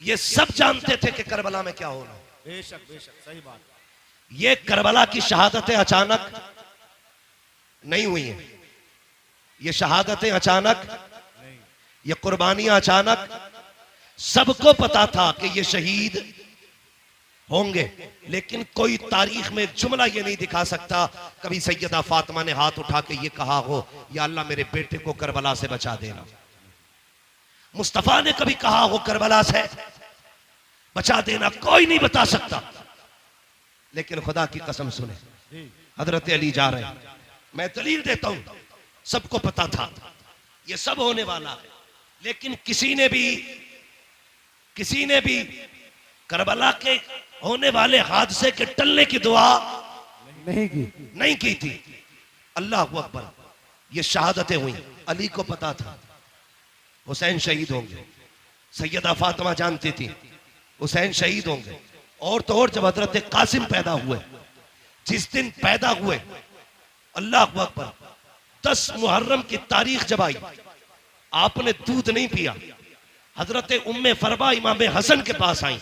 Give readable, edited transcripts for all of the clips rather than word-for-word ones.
ये सब जानते थे कि करबला में क्या होना। बेशक बेशक सही बात। ये करबला की शहादतें अचानक नहीं हुई हैं, ये शहादतें अचानक, ये कुर्बानियां अचानक। सबको पता था कि ये शहीद होंगे, लेकिन कोई तारीख में जुमला ये नहीं दिखा सकता कभी सैयदा फातिमा ने हाथ उठा के ये कहा हो या अल्लाह मेरे बेटे को करबला से बचा देना। मुस्तफा ने कभी कहा हो करबला से बचा देना, कोई नहीं बता सकता। लेकिन खुदा की कसम सुने, हजरत अली जा रहे हैं, मैं दलील देता हूं, सबको पता था ये सब होने वाला है, लेकिन किसी ने भी करबला के होने वाले हादसे के टलने की दुआ नहीं की थी। अल्लाह अकबर। ये शहादतें हुई, अली को पता था हुसैन शहीद होंगे, सैयदा फातिमा जानती थी हुसैन शहीद होंगे। और तो और जब हजरत कासिम पैदा हुए, जिस दिन पैदा हुए, अल्लाह अकबर, 10 मुहर्रम की तारीख जब आई, आपने दूध नहीं पिया। हजरत उम्मे फरबा इमाम हसन के पास आई,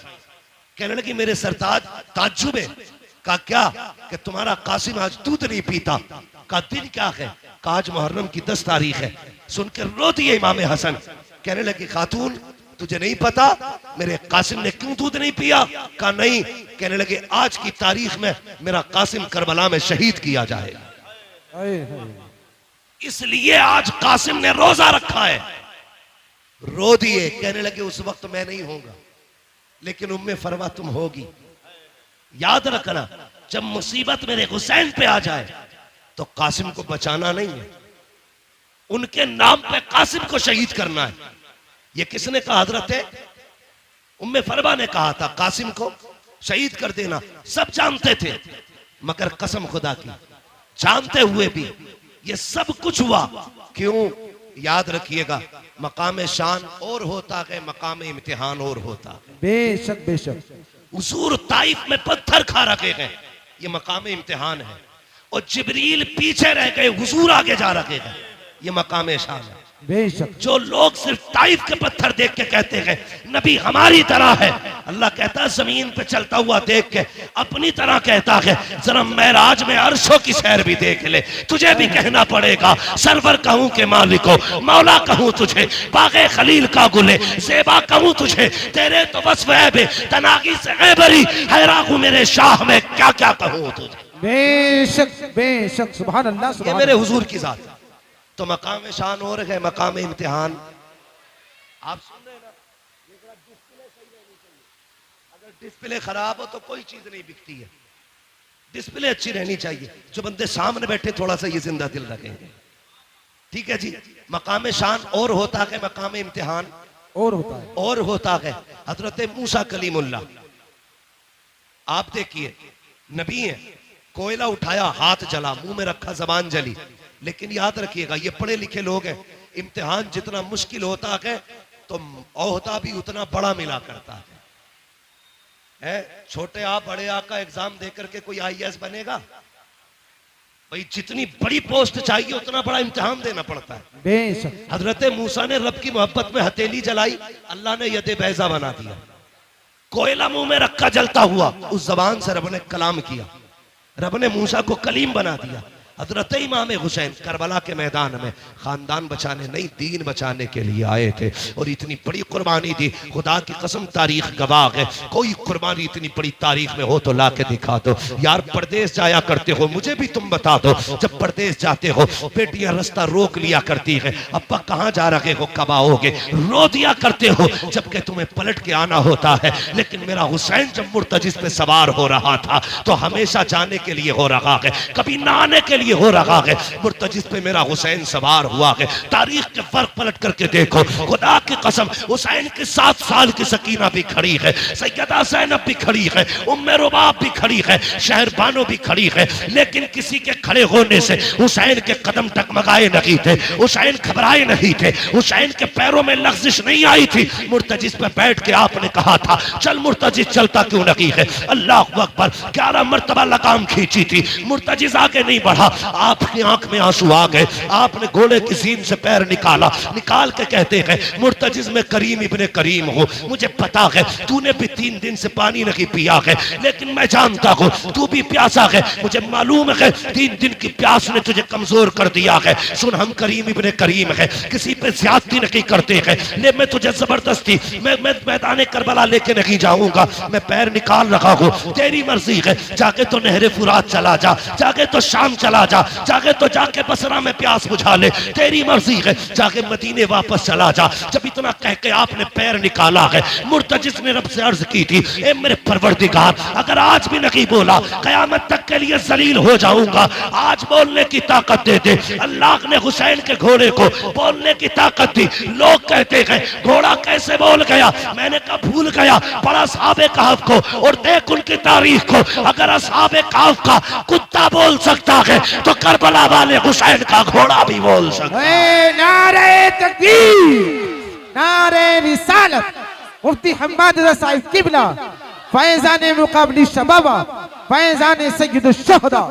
कहने लगी मेरे सरताज ताज्जुब है। कहा क्या? कि तुम्हारा कासिम आज दूध नहीं पीता। कहा दिन क्या है? कहा आज मुहर्रम की 10 तारीख है। सुनकर रो दिए इमाम हसन, कहने लगी खातून तुझे नहीं पता मेरे कासिम ने क्यों दूध नहीं पिया? कहा नहीं। कहने लगे आज की तारीख में मेरा कासिम करबला में शहीद किया जाएगा, इसलिए आज कासिम ने रोजा रखा है। रो दिए, कहने लगे उस वक्त मैं नहीं होगा, लेकिन उम्मे फरवा तुम होगी। याद रखना, जब मुसीबत मेरे हुसैन पे आ जाए तो कासिम को बचाना नहीं है, उनके नाम पे कासिम को शहीद करना है। ये किसने कहा? हजरत उम्मे फरवा ने कहा था कासिम को शहीद कर देना। सब जानते थे, मगर कसम खुदा की, जानते हुए भी ये सब कुछ हुआ क्यों? याद रखिएगा, मकाम शान और होता है, मकाम इम्तिहान और होता है। बेशक बेशक। हुजूर ताइफ में पत्थर खा रखे हैं, ये मकाम इम्तिहान है। और जिब्रील पीछे रह गए, हुजूर आगे जा रखे हैं, ये मकाम शान है। बेशक। जो लोग सिर्फ ताइफ के पत्थर देख के कहते हैं नबी हमारी तरह है, अल्लाह कहता है जमीन पे चलता हुआ देख के अपनी तरह कहता है, जरा मेराज में अर्शों की सैर भी देख ले। तुझे भी कहना पड़ेगा सरवर कहूं के मालिको, मौला कहूं तुझे, बागे खलील का गुले ज़ेबा कहूं तुझे, तेरे तो बस वह बे तनागी से ऐबरी हैरागू मेरे शाह में क्या क्या कहूं तुझे। बेशक बेशक। सुभान अल्लाह। ये मेरे हुजूर की जात है। तो मकाम शान और है, मकाम इम्तिहान। आप सुन रहे ना, डिस्प्ले सही रहनी चाहिए। अगर डिस्प्ले खराब हो तो कोई चीज नहीं बिकती है। डिस्प्ले अच्छी रहनी चाहिए, जो बंदे सामने बैठे थोड़ा सा ये जिंदा दिल रखेंगे। ठीक है जी। मकाम शान और होता है, मकाम इम्तिहान और होता है। हजरत मूसा कलीमुल्लाह, आप देखिए नबी है, कोयला उठाया हाथ जला, मुंह में रखा जबान जली। लेकिन याद रखिएगा ये पढ़े लिखे लोग हैं, इम्तिहान जितना मुश्किल होता है तो ओहदा भी उतना बड़ा मिला करता है। छोटे आ बड़े आ का एग्जाम देकर के कोई IAS बनेगा? भाई जितनी बड़ी पोस्ट चाहिए उतना बड़ा इम्तिहान देना पड़ता है। बेशक। हजरत मूसा ने रब की मोहब्बत में हथेली जलाई, अल्लाह ने यदे बैजा बना दिया। कोयला मुंह में रखा जलता हुआ, उस जबान से रब ने कलाम किया, रब ने मूसा को कलीम बना दिया। हजरत इमाम हुसैन करबला के मैदान में खानदान बचाने नहीं, दीन बचाने के लिए आए थे और इतनी बड़ी कुर्बानी दी। खुदा की कसम तारीख गवाह है, कोई कुर्बानी इतनी बड़ी तारीख में हो तो ला के दिखा दो। यार परदेश जाया करते हो, मुझे भी तुम बता दो, जब परदेश जाते हो बेटियां रास्ता रोक लिया करती है, अब्बा कहाँ जा रहे हो, कब आओगे, रो दिया करते हो जबकि तुम्हें पलट के आना होता है। लेकिन मेरा हुसैन जब मुर्तजिस पे सवार हो रहा था तो हमेशा जाने के लिए हो रहा है, कभी ना आने के लिए हो रहा है। मुर्तजिस पे मेरा हुसैन सवार हुआ है। तारीख के फर्क पलट करके देखो, खुदा की कसम हुसैन के 7 साल की सकीना भी खड़ी है, सैयदा ज़ैनब भी खड़ी है, उम्मे रुबाब भी खड़ी है, शहरबानो भी खड़ी है। लेकिन किसी के खड़े होने से हुसैन के कदम टकमगाए नहीं थे, हुसैन घबराए नहीं थे, हुसैन के पैरों में लग़्ज़िश नहीं आई थी। मुर्तजिस पे बैठ के आपने कहा था चल मुर्तजिस, चलता क्यों नहीं है? अल्लाह अकबर। 11 मरतबा लगाम खींची थी, मुर्तजिस आगे नहीं बढ़ा। आपकी आंख में आंसू आ गए। आपने घोड़े की सीन से पैर निकाला, निकाल के कहते हैं मुर्तजिज में करीम इब्ने करीम हूँ, मुझे पता है तूने भी 3 दिन से पानी नहीं पिया है, लेकिन मैं जानता हूँ तू भी प्यासा है, मुझे मालूम है 3 दिन की प्यास ने तुझे कमजोर कर दिया है। सुन, हम करीम इब्ने करीम है, किसी पे ज्यादती नहीं करते हैं, ले मैं तुझे जबरदस्ती मैं मैदान करबला लेके नहीं जाऊंगा, मैं पैर निकाल रहा हूँ, तेरी मर्जी है, जाके तो नहरे फुरात चला जा, जाके तो शाम चला जा, जाके तो जाके बसरा में प्यास बुझा ले, तेरी मर्जी है, जाके मदीने वापस चला जा। जब इतना कह के आपने पैर निकाला है, मुर्तजिज ने रब से अर्ज की थी, ए मेरे परवरदिगार, अगर आज भी नहीं बोला कयामत तक के लिए जलील हो जाऊंगा, आज बोलने की ताकत दे दे। अल्लाह ने हुसैन के घोड़े को बोलने की ताकत दी। लोग कहते हैं घोड़ा कैसे बोल गया, मैंने कहा भूल गया, पढ़ा असहाबे कहफ को और देख उनकी तारीख को। अगर असहाबे कहफ का कुत्ता बोल सकता है तो करबला वाले हुसैन का घोड़ा भी बोल सकता है। नारे तकबीर, नारे रिसालत, मुफ्ती हम्माद रज़ा साहिब किबला, फैज़ान मुक़ाबली शबाबा, फैज़ान सय्यद शुहदा।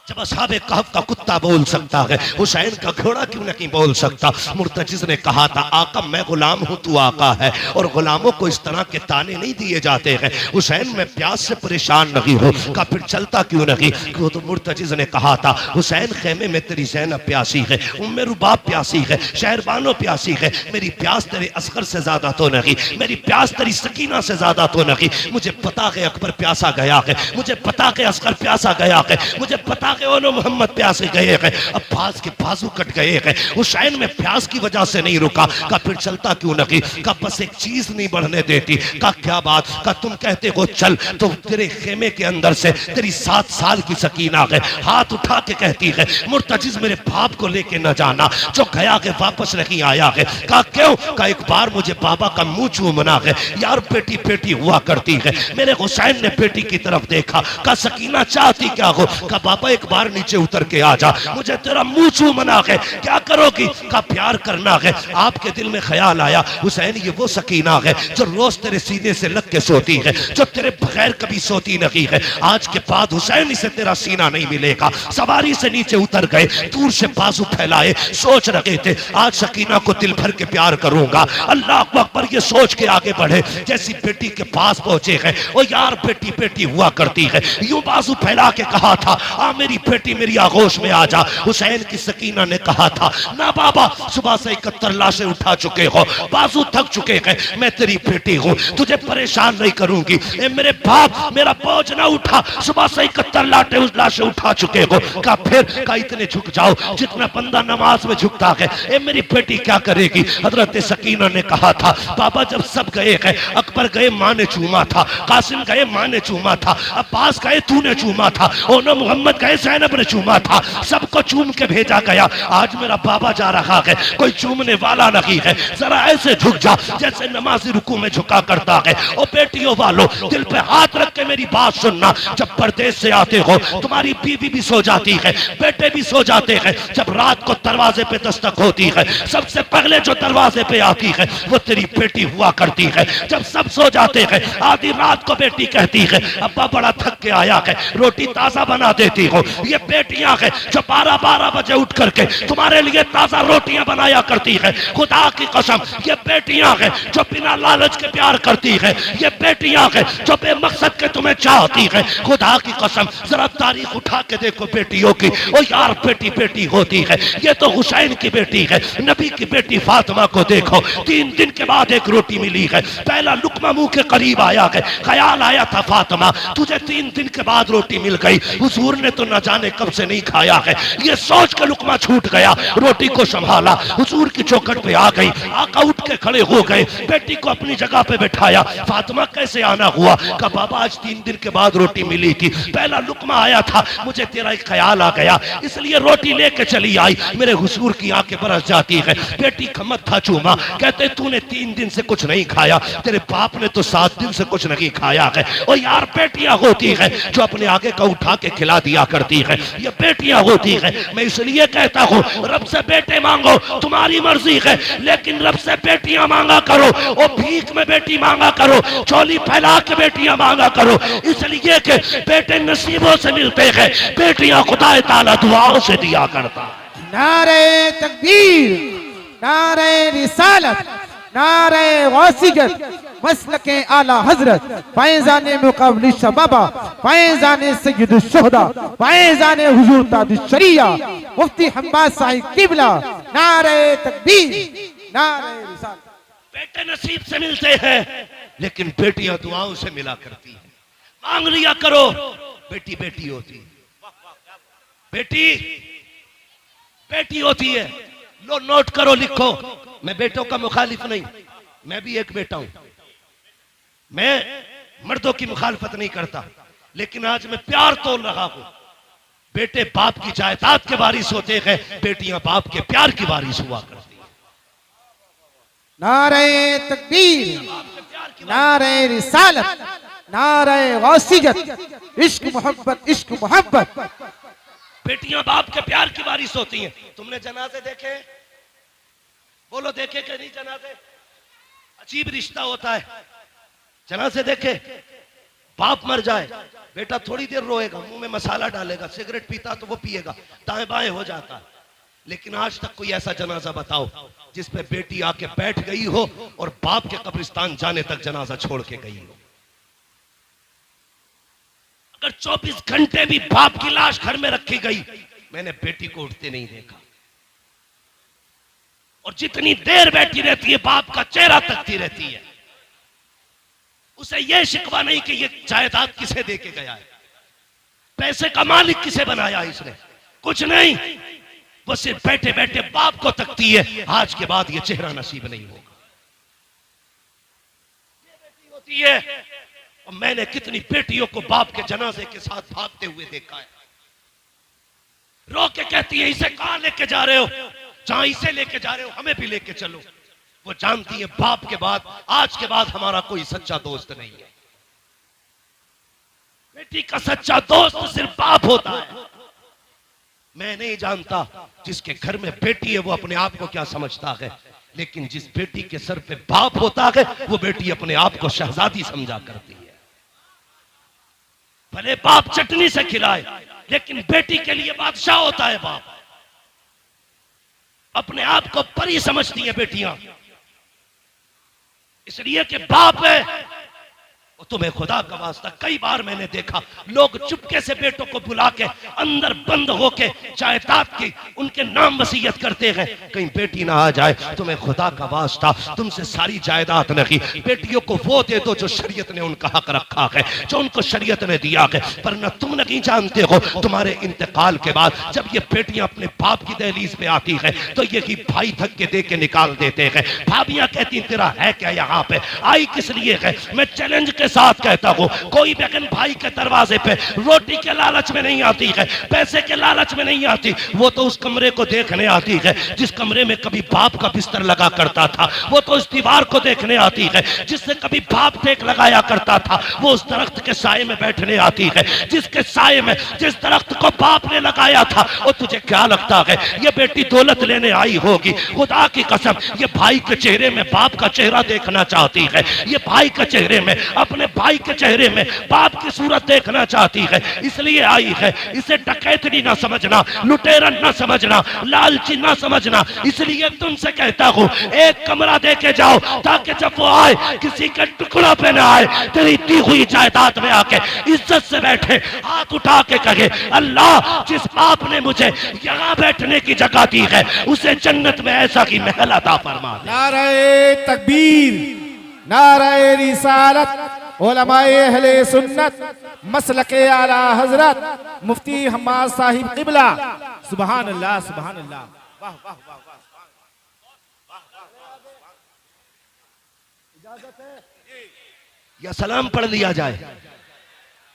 जब असहाबे कहफ का कुत्ता बोल सकता है, हुसैन का घोड़ा क्यों नहीं बोल सकता? मुर्तजिज ने कहा था, आका मैं गुलाम हूँ, तू आका है, और गुलामों को इस तरह के ताने नहीं दिए जाते हैं। हुसैन मैं प्यास से परेशान नहीं हूँ, का फिर चलता क्यों नहीं? तो मुर्तजिज ने कहा था, हुसैन खेमे में तेरी ज़ैनब प्यासी है, उम्मे रुबाब प्यासी है, शहरबानो प्यासी है, मेरी प्यास तेरे असगर से ज्यादा तो नहीं, मेरी प्यास तेरी सकीना से ज्यादा तो नहीं। मुझे पता है अकबर प्यासा गया है, मुझे पता है असगर प्यासा गया है, मुझे पता ओनो मोहम्मद प्यासे गए हैं, अब्बास के बाजू कट गए हैं। हुसैन में प्यास की वजह से नहीं रुका, का फिर चलता क्यों नहीं? का बस एक चीज नहीं बढ़ने देती। का क्या बात? का तुम कहते हो चल, तो तेरे खेमे के अंदर से तेरी 7 साल की सकीना है हाथ उठा के कहती है, मुर्तजिज मेरे बाप को लेके न जाना, जो गया है वापस नहीं आया है। का क्यों? का एक बार मुझे बाबा का मुंह चूमना है, यार बेटी बेटी हुआ करती है। मेरे हुसैन ने बेटी की तरफ देखा, का सकीना चाहती क्या हो? का बाबा एक बार नीचे उतर के आ जा, मुझे तेरा मुंह चूमना है, क्या करोगी? का प्यार करना है। आपके दिल में ख्याल आया, हुसैन ये वो सकीना है जो रोज तेरे सीने से लग के सोती है, जो तेरे बगैर कभी सोती नहीं है। आज के बाद हुसैन से तेरा सीना नहीं मिलेगा। सवारी से नीचे उतर गए, दूर से बाजू फैलाए, सोच रहे थे आज सकीना को दिल भर के प्यार करूंगा। अल्लाह अकबर ये सोच के आगे बढ़े, जैसी बेटी के पास पहुंचे हैं, ओ यार बेटी बेटी हुआ करती है, यूं बाजू फैला के कहा था, आ मेरी बेटी मेरी आगोश में आ जा। हुसैन की सकीना ने कहा था, ना बाबा, सुबह से 71 लाशें उठा चुके हो, बाजू थक चुके हैं, मैं तेरी बेटी हूँ, तुझे परेशान नहीं करूंगी। ए मेरे बाप, मेरा बोझ ना उठा, सुबह से 71 लाशें उठा चुके हो। का फिर का इतने झुक जाओ जितना बंदा नमाज में झुकता है। ए मेरी बेटी क्या करेगी? हजरत सकीना ने कहा था, बाबा जब सब गए हैं, अकबर गए माँ ने चूमा था, कासिम गए माँ ने चूमा था, अब्बास गए तूने चूमा था, ओनो मोहम्मद गए ज़ैनब ने चूमा था, सबको चूम के भेजा गया। आज मेरा बाबा जा रहा है, कोई चूमने वाला नहीं है, जरा ऐसे झुक जा जैसे नमाजी रुकू में झुका करता है। ओ बेटियों वालों, दिल पे हाथ रख के मेरी बात सुनना, जब परदेश से आते हो तुम्हारी बीवी भी सो जाती है, बेटे भी सो जाते हैं, जब रात को दरवाजे पे दस्तक होती है, सबसे पहले जो दरवाजे पे आती है वो तेरी बेटी हुआ करती है। जब सब सो जाते हैं, आधी रात को बेटी कहती है, अब्बा बड़ा थक के आया है, रोटी ताजा बना देती हो। ये बेटियां हैं जो 12-12 बजे उठ करके तुम्हारे लिए ताजा रोटियां बनाया करती है। खुदा की कसम, ये बेटियां हैं जो बिना लालच के प्यार करती है। ये बेटियां हैं जो बेमकसद के तुम्हें चाहती है। खुदा की कसम, जरा तारीख उठा के देखो बेटियों की, ओ यार बेटी बेटी होती है। ये तो हुसैन की बेटी है, नबी की बेटी फातिमा को देखो, 3 दिन के बाद एक रोटी मिली है, पहला लुकमा मुंह के करीब आया है, ख्याल आया था फातिमा तुझे 3 दिन के बाद रोटी मिल गई, हुजूर ने तो न जाने कब से नहीं खाया है। ये सोच के लुकमा छूट गया, रोटी को संभाला, हुजूर की चौखट पे आ गई, आका उठ के खड़े हो गए, बेटी को अपनी जगह पे बैठाया। फातिमा कैसे आना हुआ? का बाबा आज 3 दिन के बाद रोटी मिली थी, पहला लुकमा आया था, मुझे तेरा एक ख्याल आ गया, इसलिए रोटी लेके चली आई। मेरे हुजूर की आंखें बरस जाती है। बेटी का मत्था चूमा, कहते तूने 3 दिन से कुछ नहीं खाया, तेरे बाप ने तो 7 दिन से कुछ नहीं खाया है। और यार बेटियां होती है जो अपने आगे का उठा के खिला दिया करती होती है, ये बेटियां होती है। मैं इसलिए कहता हूँ रब से बेटे मांगो, तुम्हारी मर्जी है, लेकिन रब से बेटियां मांगा करो। और भीख में बेटी मांगा करो, चोली फैला के बेटियां मांगा करो, इसलिए कि बेटे नसीबों से मिलते हैं, बेटियां खुदा ताला दुआओं से दिया करता है। नारे तकबीर, नारे रिसालत, नारे गौसियत, मसलके आला हजरत, फैज़ाने मुक़ाबिल शबाबा, फैज़ाने सय्यदुश शुहदा, फैज़ाने हुजूर ताजुश शरिया, मुफ्ती हम्माद साहिब किबला। नारे तकबीर, नारे रिसालत। बेटे नसीब से मिलते हैं, लेकिन बेटियां दुआओं से मिला करती हैं। मांग लिया करो, बेटी बेटी होती है, बेटी बेटी होती है। लो नोट करो, लिखो। मैं बेटों का मुखालिफ नहीं, मैं भी एक बेटा हूं, मैं मर्दों की मुखालफत नहीं करता, लेकिन आज मैं प्यार तोल रहा हूं। बेटे बाप की जायदाद के वारिस होते हैं, बेटियां बाप के प्यार की वारिस हुआ करती हैं। नारे तकबीर, नारे रिसालत, नारे गौसियत, इश्क मोहब्बत, इश्क मोहब्बत। बेटियां बाप के प्यार की वारिस होती हैं। तुमने जनाजे देखे? बोलो देखे कि नहीं जनाजे? अजीब रिश्ता होता है। जनाजे देखे, बाप मर जाए, बेटा थोड़ी देर रोएगा, मुंह में मसाला डालेगा, सिगरेट पीता तो वो पिएगा, दाएं बाएं हो जाता है। लेकिन आज तक कोई ऐसा जनाजा बताओ जिस पे बेटी आके बैठ गई हो और बाप के कब्रिस्तान जाने तक जनाजा छोड़ के गई हो। अगर 24 घंटे भी बाप की लाश घर में रखी गई, मैंने बेटी को उठते नहीं देखा। और जितनी देर बैठी रहती है, बाप का चेहरा तकती रहती है। उसे यह शिकवा नहीं कि ये जायदाद किसे दे के गया है, पैसे का मालिक किसे बनाया इसने, कुछ नहीं। वो सिर्फ बैठे बैठे बाप को तकती है, आज के बाद ये चेहरा नसीब नहीं होगा। ये बेटी होती है। और मैंने कितनी बेटियों को बाप के जनाजे के साथ भागते हुए देखा है। रो के कहती है, इसे कहां लेके जा रहे हो? जहां इसे लेके जा रहे हो हमें भी लेके चलो। वो जानती है बाप के बाद, आज के बाद हमारा कोई सच्चा दोस्त नहीं है। बेटी का सच्चा दोस्त सिर्फ बाप होता है। मैं नहीं जानता जिसके घर में बेटी है वो अपने आप को क्या समझता है, लेकिन जिस बेटी के सर पे बाप होता है वो बेटी अपने आप को शहजादी समझा करती है। भले बाप चटनी से खिलाए, लेकिन बेटी के लिए बादशाह होता है बाप। अपने आप को परी समझती है बेटियां, इसलिए कि बाप है। और तुम्हें खुदा का वास्ता, कई बार मैंने देखा लोग चुपके से बेटों को बुला के अंदर बंद होके जायदाद की उनके नाम वसीयत करते हैं, कहीं बेटी ना आ जाए। तुम्हें खुदा का वास्ता, तुमसे सारी जायदाद नहीं, बेटियों को वो दे दो जो शरीयत ने उनका हक रखा है, जो उनको शरीयत ने दिया है। पर न तुम नहीं जानते हो, तुम्हारे इंतकाल के बाद जब ये बेटियां अपने बाप की दहलीज पे आती है तो यही भाई धक्के दे के निकाल देते हैं। भाभियां कहती तेरा है क्या यहाँ पे, आई किस लिए है? मैं चैलेंज के साथ कहता हूं, कोई बहन भाई के दरवाजे पे रोटी के लालच में नहीं आती है, पैसे के लालच में नहीं आती, वो तो उस कमरे को देखने आती है जिस कमरे में कभी बाप का बिस्तर लगा करता था। वो तो उस दीवार को देखने आती है जिससे कभी बाप टेक लगाया करता था। वो उस दरख्त के साए में बैठने आती है जिसके साए में जिस दरख्त को बाप ने लगाया था। और तुझे क्या लगता है ये बेटी दौलत लेने आई होगी? खुदा की कसम, ये भाई के चेहरे में बाप का चेहरा देखना चाहती है, ये भाई के चेहरे में, अपने भाई के चेहरे में बाप की सूरत देखना चाहती है, इसलिए आई है। इसे डकैतनी ना समझना, लुटेरन ना समझना, लालची ना समझना। इसलिए तुमसे कहता हूं एक कमरा दे के जाओ ताकि जब वो आए किसी के टुकड़ा पे ना आए, तेरी दी हुई जायदाद में आके इज्जत से बैठे, हाथ उठा के कहे अल्लाह जिस बाप ने मुझे यहाँ बैठने की जगह दी है उसे जन्नत में ऐसा ही महल अता फरमा दे। नारे तकबीर, नारे रिसालत, उलमाए अहले सुन्नत, मसलके आला हजरत मुफ्ती हम्माद साहिब किबला। सुभान अल्लाह, सुभान अल्लाह। वाह वाह वाह वाह। इजाजत है या सलाम पढ़ लिया जाए?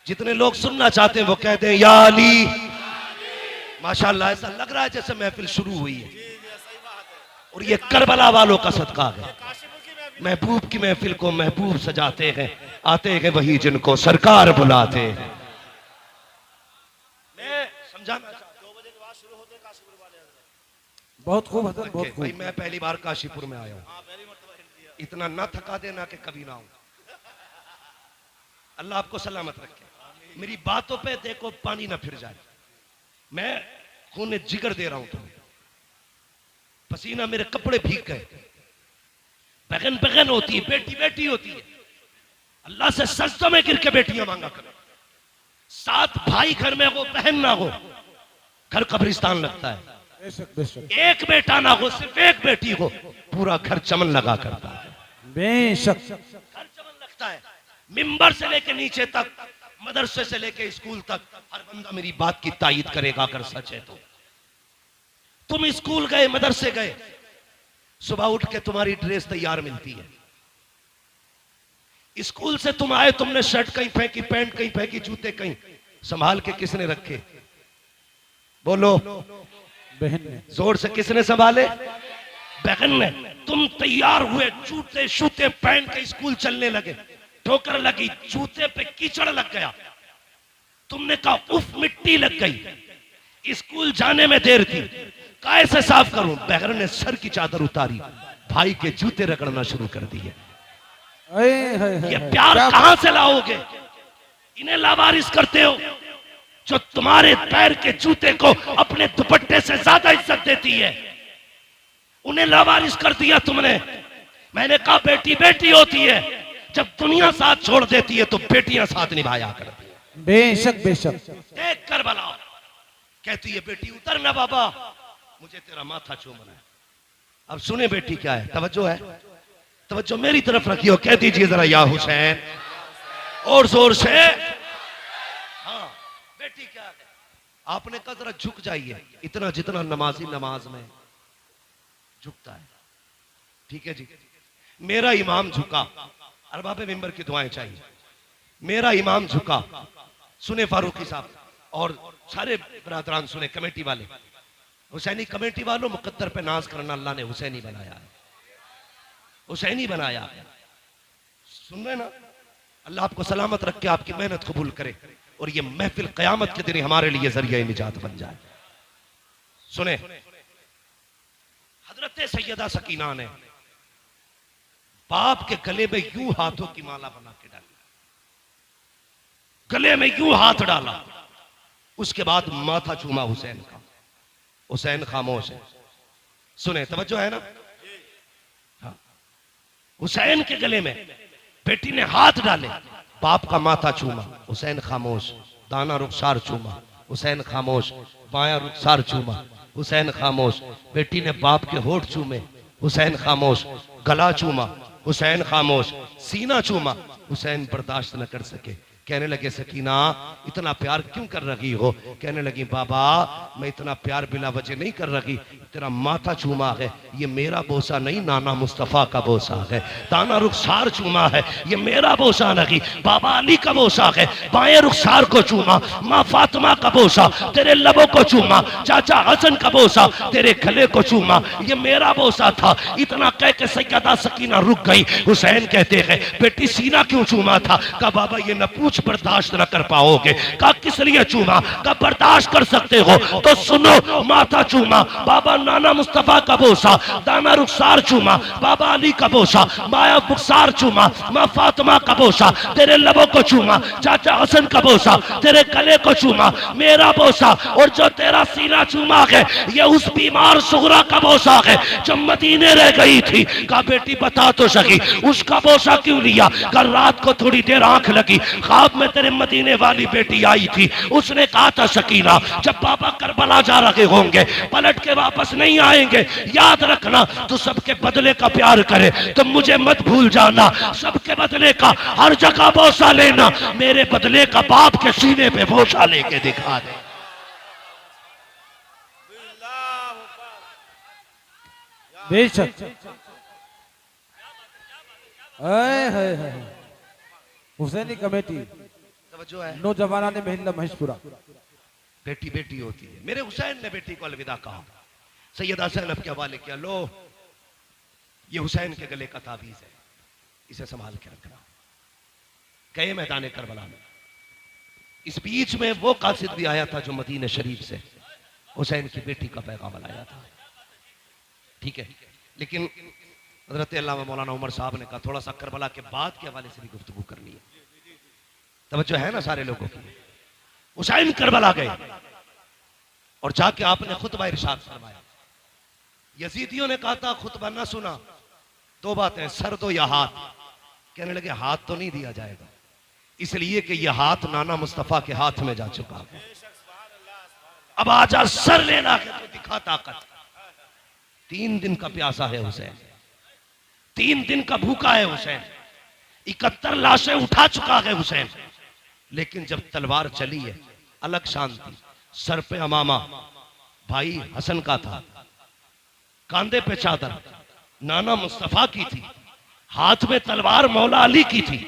जितने लोग सुनना चाहते हैं वो कहते हैं या अली। माशाअल्लाह, ऐसा लग रहा है जैसे महफिल शुरू हुई है। और ये करबला वालों का सदका है। महबूब की महफिल को महबूब सजाते हैं, आते हैं वही जिनको सरकार बुलाते हैं। मैं समझाना। 2 बजे के बाद शुरू होते काशीपुर वाले हजरत। बहुत खूब हजरत, बहुत भाई खूब। मैं पहली बार काशीपुर में आया हूँ, हाँ पहली मर्तबा हिल दिया। इतना ना थका देना कि कभी ना आऊं। अल्लाह आपको सलामत रखे। मेरी बातों पे देखो पानी ना फिर जाए। मैं खून जिगर दे रहा हूं तुम्हें, पसीना मेरे कपड़े भीग गए। बहन बहन होती है, बेटी बेटी होती है। अल्लाह से सजदों में गिर के बेटियां मांगा करो। 7 भाई घर में हो, बहन ना हो, घर कब्रिस्तान लगता है। बेशक बेशक एक बेटा ना हो, सिर्फ एक बेटी हो, पूरा घर चमन लगा करता है। बेशक। घर चमन लगता है। मिंबर से लेके नीचे तक, मदरसे से लेके स्कूल तक, हर बंदा मेरी बात की तायीद करेगा अगर सच है तो। तुम स्कूल गए, मदरसे गए, सुबह उठ के तुम्हारी ड्रेस तैयार मिलती है। स्कूल से तुम आए, तुमने शर्ट कहीं फेंकी, पैंट कहीं फेंकी, जूते कहीं, संभाल के किसने रखे? बोलो, बहन ने। जोर से किसने संभाले? बहन ने। तुम तैयार हुए, जूते शूते पहन के स्कूल चलने लगे, ठोकर लगी, जूते पे कीचड़ लग गया, तुमने कहा उफ मिट्टी लग गई। स्कूल जाने में देर थी, कैसे साफ करूं? बहन ने सर की चादर उतारी, भाई के जूते रगड़ना शुरू कर दिए। ये प्यार कहां से लाओगे? इन्हें लावारिस करते हो जो तुम्हारे पैर के जूते को अपने दुपट्टे से ज्यादा इज्जत देती है, उन्हें लावारिस कर दिया तुमने। मैंने कहा बेटी बेटी होती है, जब दुनिया साथ छोड़ देती है तो बेटियां साथ निभाया करती है। बेशक बेशक। देख कर बलाओ, कहती है बेटी उतर ना बाबा, मुझे तेरा माथा चूमना है। अब सुने बेटी क्या है, तवज्जो है, तवज्जो मेरी तरफ रखियो, कह दीजिए जरा या हुसैन और जोर से। हाँ बेटी क्या है? आपने कहा जरा झुक जाइए, इतना जितना नमाजी नमाज में झुकता है। ठीक है जी, मेरा इमाम झुका, अरबाब मिंबर की दुआएं चाहिए। मेरा इमाम झुका, सुने फारूकी साहब और सारे बरादरान सुने, कमेटी वाले, हुसैनी कमेटी वालों, मुकद्दर पे नाज करना, अल्लाह ने हुसैनी बनाया है, हुसैनी बनाया है। सुन रहे ना? अल्लाह आपको सलामत रख के आपकी मेहनत कबूल करे और ये महफिल कयामत के दिन हमारे लिए जरिया निजात बन जाए। सुने, हजरत सैयदा सकीना ने बाप के गले में यूं हाथों की माला बना के डाली, गले में यूं हाथ डाला, उसके बाद माथा चूमा हुसैन का। हुसैन खामोश है, सुने, तवज्जो है ना? हाँ। हुसैन के गले में बेटी ने हाथ डाले, बाप का माथा चूमा, हुसैन खामोश। दाना रुखसार चूमा, हुसैन खामोश। बाया रुखसार चूमा, हुसैन खामोश। बेटी ने बाप के होठ चूमे, हुसैन खामोश। गला चूमा, हुसैन खामोश। सीना चूमा, हुसैन बर्दाश्त न कर सके, कहने लगे सकीना इतना प्यार क्यों कर रही हो? कहने लगी बाबा मैं इतना प्यार बिना वजह नहीं कर रही, तेरा माथा चूमा है, ये मेरा बोसा नहीं, नाना मुस्तफ़ा का बोसा है। दाना रुखसार चूमा है, ये मेरा बोसा नहीं, बाबा अली का बोसा है। बाएं रुखसार को चूमा, माँ फातिमा का बोसा, तेरे लबों को चूमा, चाचा हसन का बोसा, तेरे गले को चूमा, ये मेरा बोसा था। इतना कह के सैयदा सकीना रुक गई। हुसैन कहते हैं बेटी सीना क्यों चूमा था? कहा बाबा ये न पूछ, बर्दाश्त न कर पाओगे। कहा किस लिए चूमा? कहा बर्दाश्त कर सकते हो तो सुनो, माथा चूमा, बाबा नाना मुस्तफा का बोसा, दाना रुखसार चूमा, बाबा अली का बोसा, माया रुखसार चूमा, माँ फातिमा का बोसा, तेरे लबों को चूमा, चाचा हसन का बोसा, तेरे गले को चूमा, मेरा बोसा, और जो तेरा सीना चूमा है ये उस बीमार सुगरा का बोसा है जो मदीने रह गई थी। कहा बेटी बता तो सकी उसका बोसा क्यों लिया? कल रात को थोड़ी देर आंख लगी, ख्वाब में तेरे मदीने वाली बेटी आई थी, उसने कहा था सकीना जब पापा करबला जा रहे होंगे पलट के वापस नहीं आएंगे, याद रखना तू सबके बदले का प्यार करे तो मुझे मत भूल जाना, सबके बदले का हर जगह बोसा लेना, मेरे बदले का बाप के सीने पे बोसा लेके दिखा दे। बेशक। हुसैनी कमेटी जो है नौजवाना ने महिला महेशपुरा। बेटी बेटी होती है। मेरे हुसैन ने बेटी को अलविदा कहा, सैयदा ज़ैनब के हवाले किया, लो ये हुसैन के गले का ताबीज है, इसे संभाल के रखना। गए मैदान करबला में, इस बीच में वो कासिद भी आया था जो मदीने शरीफ से हुसैन की बेटी का पैगाम लाया था। ठीक है, लेकिन हजरत अल्लामा मौलाना उमर साहब ने कहा थोड़ा सा करबला के बाद के हवाले से भी गुफ्तगू करनी है, तवज्जो है ना सारे लोगों की। हुसैन करबला गए और जाके आपने खुतबा इरशाद फरमाया। यजीदियों ने कहा था खुतबा ना सुना, दो बातें, सर दो या हाथ। कहने लगे हाथ तो नहीं दिया जाएगा, इसलिए कि यह हाथ नाना मुस्तफा के हाथ में जा चुका है। अब आजा सर लेना है तो दिखा ताकत। 3 दिन का प्यासा है हुसैन, 3 दिन का भूखा है हुसैन, 71 लाशें उठा चुका है हुसैन। लेकिन जब तलवार चली है अलग शान थी। सर पे अमामा भाई हसन का था, कांधे पे चादर नाना मुस्तफा की थी, हाथ में तलवार मौला अली की थी।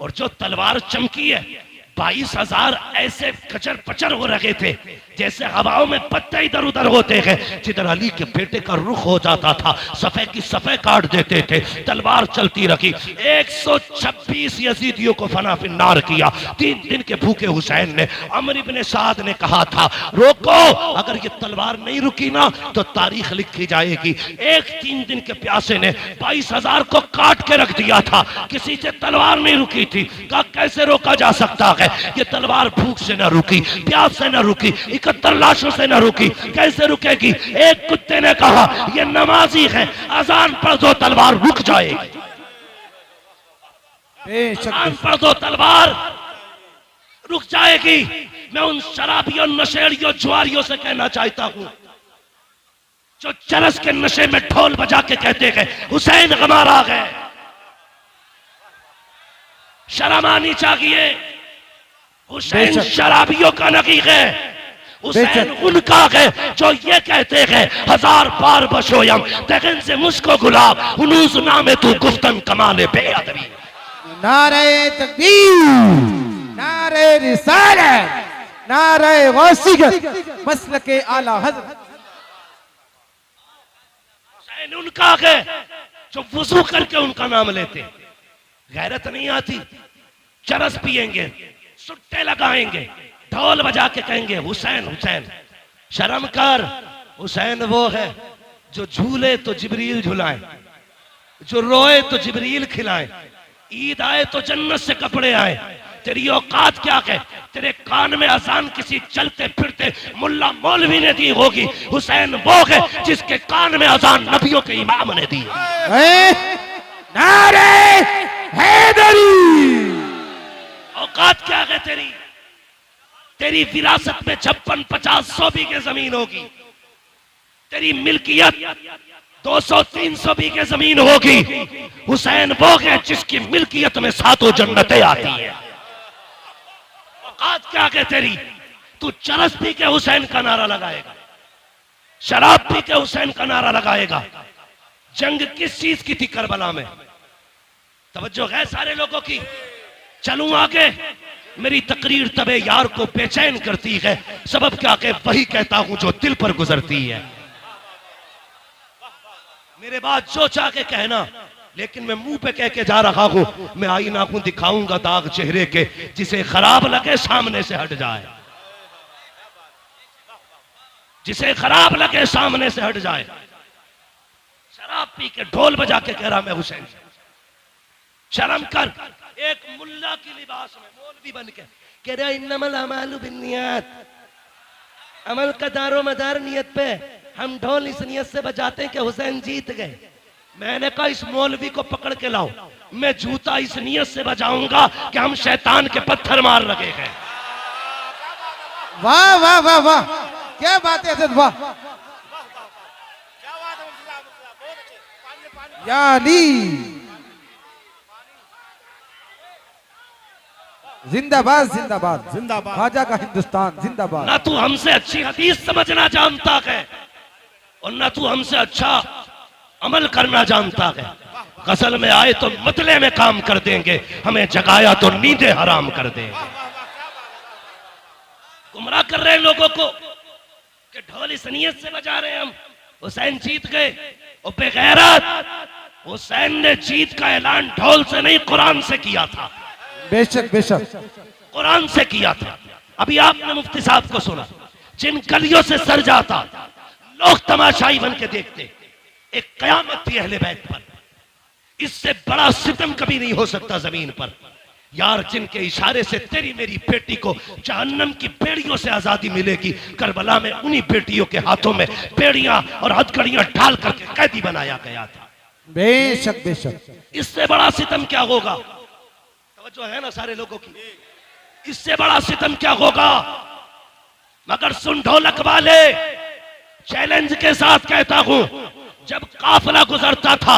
और जो तलवार चमकी है 22,000 ऐसे कचर पचर हो रहे थे जैसे हवाओं में पत्ते इधर उधर होते हैं। जिधर अली के बेटे का रुख हो जाता था सफे की सफे काट देते थे। तलवार चलती रही, 126 यजीदियों को फना फिन्नार किया। 3 दिन के भूखे हुसैन ने, अमर इब्ने साद ने कहा था रोको, अगर ये तलवार नहीं रुकी ना तो तारीख लिखी जाएगी। 3 दिन के प्यासे ने 22,000 को काट के रख दिया था, किसी से तलवार नहीं रुकी थी। कहा कैसे रोका जा सकता है, ये तलवार भूख से न रुकी, प्यास से न रुकी, 71 लाशों से न रुकी, कैसे रुकेगी। एक कुत्ते ने कहा ये नमाजी है, अजान पढ़ दो तलवार रुक जाएगी, अजान पढ़ दो तलवार रुक जाएगी। मैं उन शराबियों, नशेड़ियों, जुआरियों से कहना चाहता हूं जो चरस के नशे में ढोल बजा के कहते हैं हुसैन गमार आ गए, शर्म आनी चाहिए। हुसैन शराबियों का नकी है, हुसैन उनका है जो ये कहते हैं 1000 बार बशोयम तगन से मुझको गुलाब हुनूस नामे तू गुफ्तन कमाले बेअदबी। नारे तकबीर, नारे रिसालत, नारे गौसियत, मसलके आला हज़रत। हुसैन उनका है जो वुजू करके उनका नाम लेते। गैरत नहीं आती, चरस पिएंगे, सुट्टे लगाएंगे, ढोल बजा के कहेंगे हुसैन हुसैन। शर्म कर, हुसैन वो है जो झूले तो जिब्रील झुलाए, जो रोए तो जिब्रील खिलाए, ईद आए तो जन्नत से कपड़े आए। तेरी औकात क्या है, तेरे कान में अजान किसी चलते फिरते मुल्ला मौलवी ने दी होगी। हुसैन वो है जिसके कान में अजान नबियों के इमाम ने दी है। नारे हैदरी, औकात क्या है तेरी, तेरी विरासत में 56, 50, 100 बीघे जमीन होगी, तेरी मिल्कियत 200, 300 बीघे जमीन होगी। हुसैन वो है जिसकी मिल्कियत में 7 जन्नतें आती है। औकात क्या है तेरी, तू चरस पी के हुसैन का नारा लगाएगा, शराब पी के हुसैन का नारा लगाएगा। जंग किस चीज की थी करबला में, तवज्जो है सारे लोगों की। चलूं आगे, मेरी तकरीर तबे यार को बेचैन करती है, सबब क्या के वही कहता हूं जो दिल पर गुजरती है। मेरे बात जो चाह के कहना, लेकिन मैं मुंह पे कह के जा रहा हूं, मैं आईना को दिखाऊंगा दाग चेहरे के, जिसे खराब लगे सामने से हट जाए, जिसे खराब लगे सामने से हट जाए। शराब पी के ढोल बजा के कह रहा मैं हुसैन। शर्म कर, एक मुल्ला की लिबास में मौलवी बन के कह रहा इन्नमल अमालु बिन्नियात, अमल का दारो मदार नियत पे। हम ढोल इस नियत से बजाते हैं कि हुसैन जीत गए। मैंने कहा इस मौलवी को पकड़ के लाओ, मैं जूता इस नियत से बजाऊंगा कि हम शैतान के पत्थर मार लगे हैं। वाह वाह वाह वाह, क्या बात है हज़रत, वाह या अली। जिंदाबाद जिंदाबाद जिंदाबाद, ख्वाजा का हिंदुस्तान जिंदाबाद। ना तू हमसे अच्छी हदीस समझना जानता है और ना तू हमसे अच्छा अमल करना जानता है। गजल में आए तो मतले में काम कर देंगे, हमें जगाया तो नींदें हराम कर देंगे। गुमराह कर रहे हैं लोगों को कि ढोल इस नियत से बजा रहे हैं हम हुसैन जीत गए। और बेगैरत, हुसैन ने जीत का ऐलान ढोल से नहीं कुरान से किया था। बेशक बेशक कुरान से किया था। अभी आपने मुफ्ती साहब को सुना, जिन गलियों से सर जाता लोग तमाशाई बन के देखते, एक कयामत थी अहले बैत पर। इससे बड़ा सितम कभी नहीं हो सकता जमीन पर। यार, जिनके इशारे से तेरी मेरी बेटी को जहन्नम की बेड़ियों से आजादी मिलेगी, करबला में उन्हीं बेटियों के हाथों में बेड़ियां और हथकड़ियां ढाल करके कैदी बनाया गया था। बेशक बेशक। इससे बड़ा सितम क्या होगा? तवज्जो है ना सारे लोगों की? इससे बड़ा सितम क्या होगा? मगर सुन ढोलक वाले, चैलेंज के साथ कहता हूं, जब काफिला गुजरता था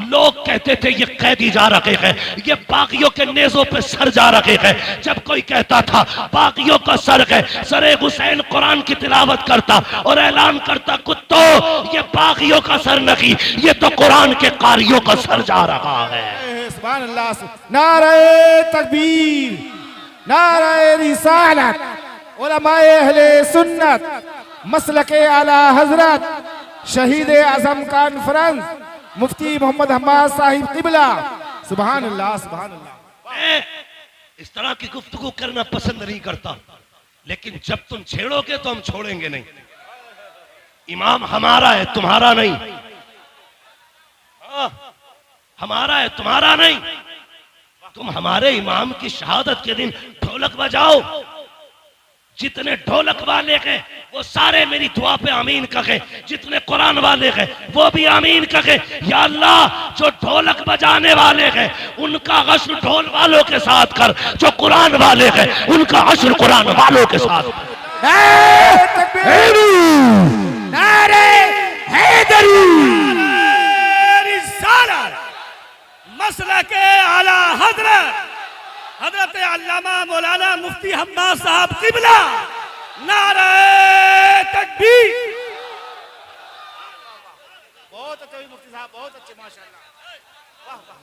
लोग कहते थे ये कैदी जा रखे हैं, ये बागियों के नेजों पे सर जा रखे हैं। जब कोई कहता था बागियों का सर है, सरे हुसैन कुरान की तिलावत करता और ऐलान करता, कुत्तों ये बागियों का सर नहीं, ये तो कुरान के कारियों का सर जा रहा है। सुभान अल्लाह। नारे तकबीर, नारे रिसालत, उलमाए अहले सुन्नत, मसलके आला हजरत, शहीद आजम कॉन्फ्रेंस, मुफ्ती मोहम्मद हम्माद साहिब किबला। सुभान अल्लाह, सुभान अल्लाह। मैं इस तरह की गुफ्तगू करना पसंद नहीं करता, लेकिन जब तुम छेड़ोगे तो हम छोड़ेंगे नहीं। इमाम हमारा है, तुम्हारा नहीं। हमारा है, तुम्हारा नहीं। तुम हमारे इमाम की शहादत के दिन ढोलक बजाओ। जितने ढोलक वाले हैं वो सारे मेरी दुआ पे आमीन कहे, जितने कुरान वाले हैं वो भी आमीन कहे। या अल्लाह, जो ढोलक बजाने वाले हैं उनका हश्र ढोल वालों के साथ कर, जो कुरान वाले हैं उनका हश्र कुरान वालों के साथ कर। नारे हैदरी, मसलके आला हजरत हजरत अल्लामा मौलाना मुफ्ती हम्माद साहब किबला। नारे तकबीर। बहुत अच्छे मुफ्ती साहब, बहुत अच्छे, माशाअल्लाह। वाह वाह।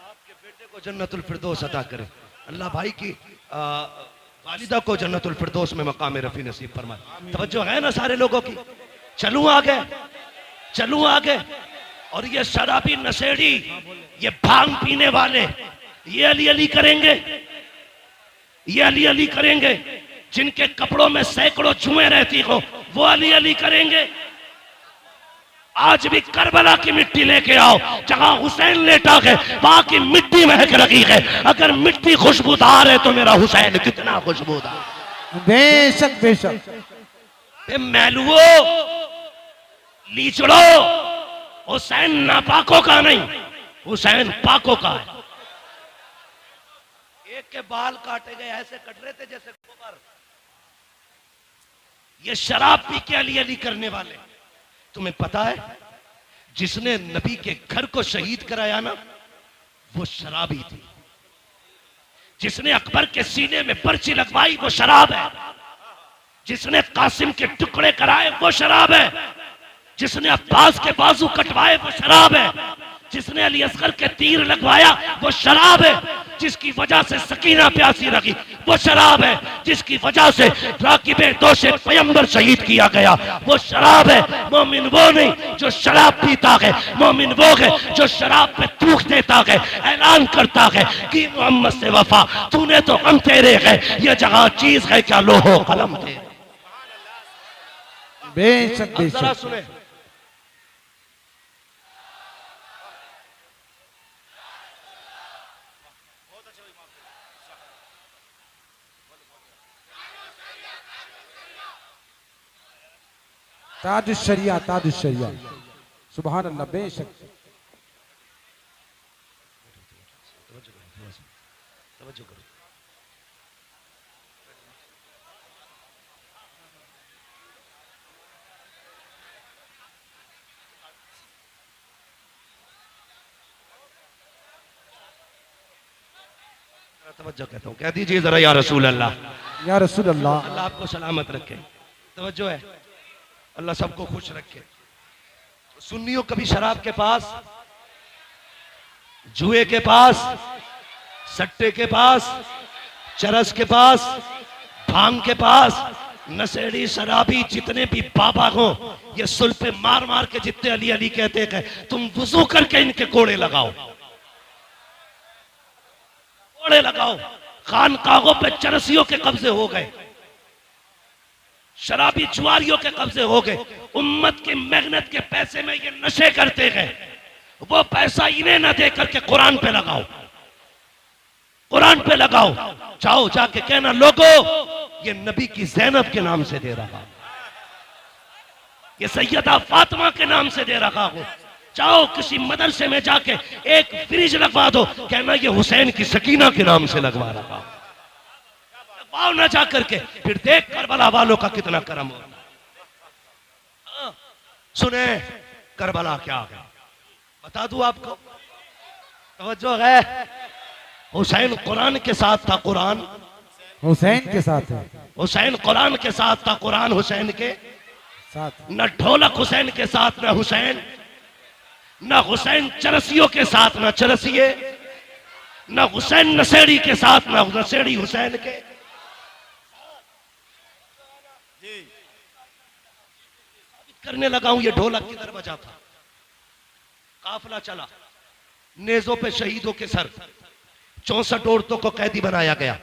आपके बेटे को जन्नतुल फिरदौस अता करे। अल्लाह भाई की वालिदा को जन्नतुल फिरदौस में मकाम रफी नसीब फरमाए। तवज्जो है ना सारे लोगों की? चलूं आगे, चलूं आगे। और ये शराबी नशेड़ी, ये भांग पीने वाले, ये अली अली करेंगे, ये अली अली करेंगे। जिनके कपड़ों में सैकड़ों जुएं रहती हो वो अली अली करेंगे। आज भी करबला की मिट्टी लेके आओ, जहां हुसैन लेटा है वहां की मिट्टी महक रही है। अगर मिट्टी खुशबूदार है तो मेरा हुसैन कितना खुशबूदार। बेशक बेशक। मैलुओ, लीचड़ो, हुसैन नापाकों का नहीं, हुसैन पाकों का है। एक के बाल काटे गए, ऐसे कट रहे थे जैसे गोबर। ये शराब पी के अली अली करने वाले। तुम्हें पता है जिसने नबी के घर को शहीद कराया ना, वो शराबी थी। जिसने अकबर के सीने में पर्ची लगवाई वो शराब है। जिसने कासिम के टुकड़े कराए वो शराब है। जिसने अब्बास के बाजू कटवाए वो शराब है। जिसने अली असगर के तीर लगवाया वो शराब है। जिसकी वजह से सकीना प्यासी रही वो शराब है। जिसकी वजह से राकिबे दोषे पैगंबर शहीद किया गया वो शराब है। मोमिन वो नहीं जो शराब पीता है, मोमिन वो है जो शराब पे थूक देता है, ऐलान करता है कि मोहम्मद से वफा, तूने तो हम तेरे है, ये जहां चीज है क्या लोहो कलम थे। बेशक जरा बेशक। सुने, ताज शरिया, ताज शरिया। सुभान अल्लाह। बेशक। तवज्जो करो। तवज्जो कहता हूँ, कह दीजिए जरा या रसूल अल्लाह। या रसूल अल्लाह। अल्लाह आपको सलामत रखे। तवज्जो है, अल्लाह सबको खुश रखे। सुन्नियों कभी शराब के पास, जुए के पास, सट्टे के पास, चरस के पास, भांग के पास, नशेड़ी शराबी जितने भी बाबा हो, ये सुल पे मार मार के जितने अली अली कहते हैं, तुम वुजू करके इनके कोड़े लगाओ, कोड़े लगाओ। खानकाहों पे चरसियों के कब्जे हो गए, शराबी जुआरियों के कब्जे हो गए, उम्मत की मेहनत के पैसे में ये नशे करते गए। वो पैसा इन्हें ना दे करके कुरान पे लगाओ, कुरान पे लगाओ। जाओ जाके कहना लोगों ये नबी की ज़ैनब के नाम से दे रहा, ये सैयदा फातिमा के नाम से दे रहा हूं। जाओ किसी मदरसे में जाके एक फ्रिज लगवा दो, कहना ये हुसैन की सकीना के नाम से लगवा रहा हूं। लगवाओ ना जा करके, फिर देख करबला वालों का कितना करम हो। सुने करबला क्या है बता दूं आपको, तवज्जो है। हुसैन कुरान के साथ था, कुरान हुसैन के साथ है, हुसैन कुरान के साथ था, कुरान हुसैन के साथ। न ढोलक हुसैन के साथ न हुसैन, न हुसैन चरसियों के साथ न चरसिए, न हुसैन नशेड़ी के साथ न नशेड़ी हुसैन के। करने लगा हूं ये ढोलक किधर बजा था। काफिला चला, नेजों पे शहीदों के सर, 64 औरतों को कैदी बनाया गया,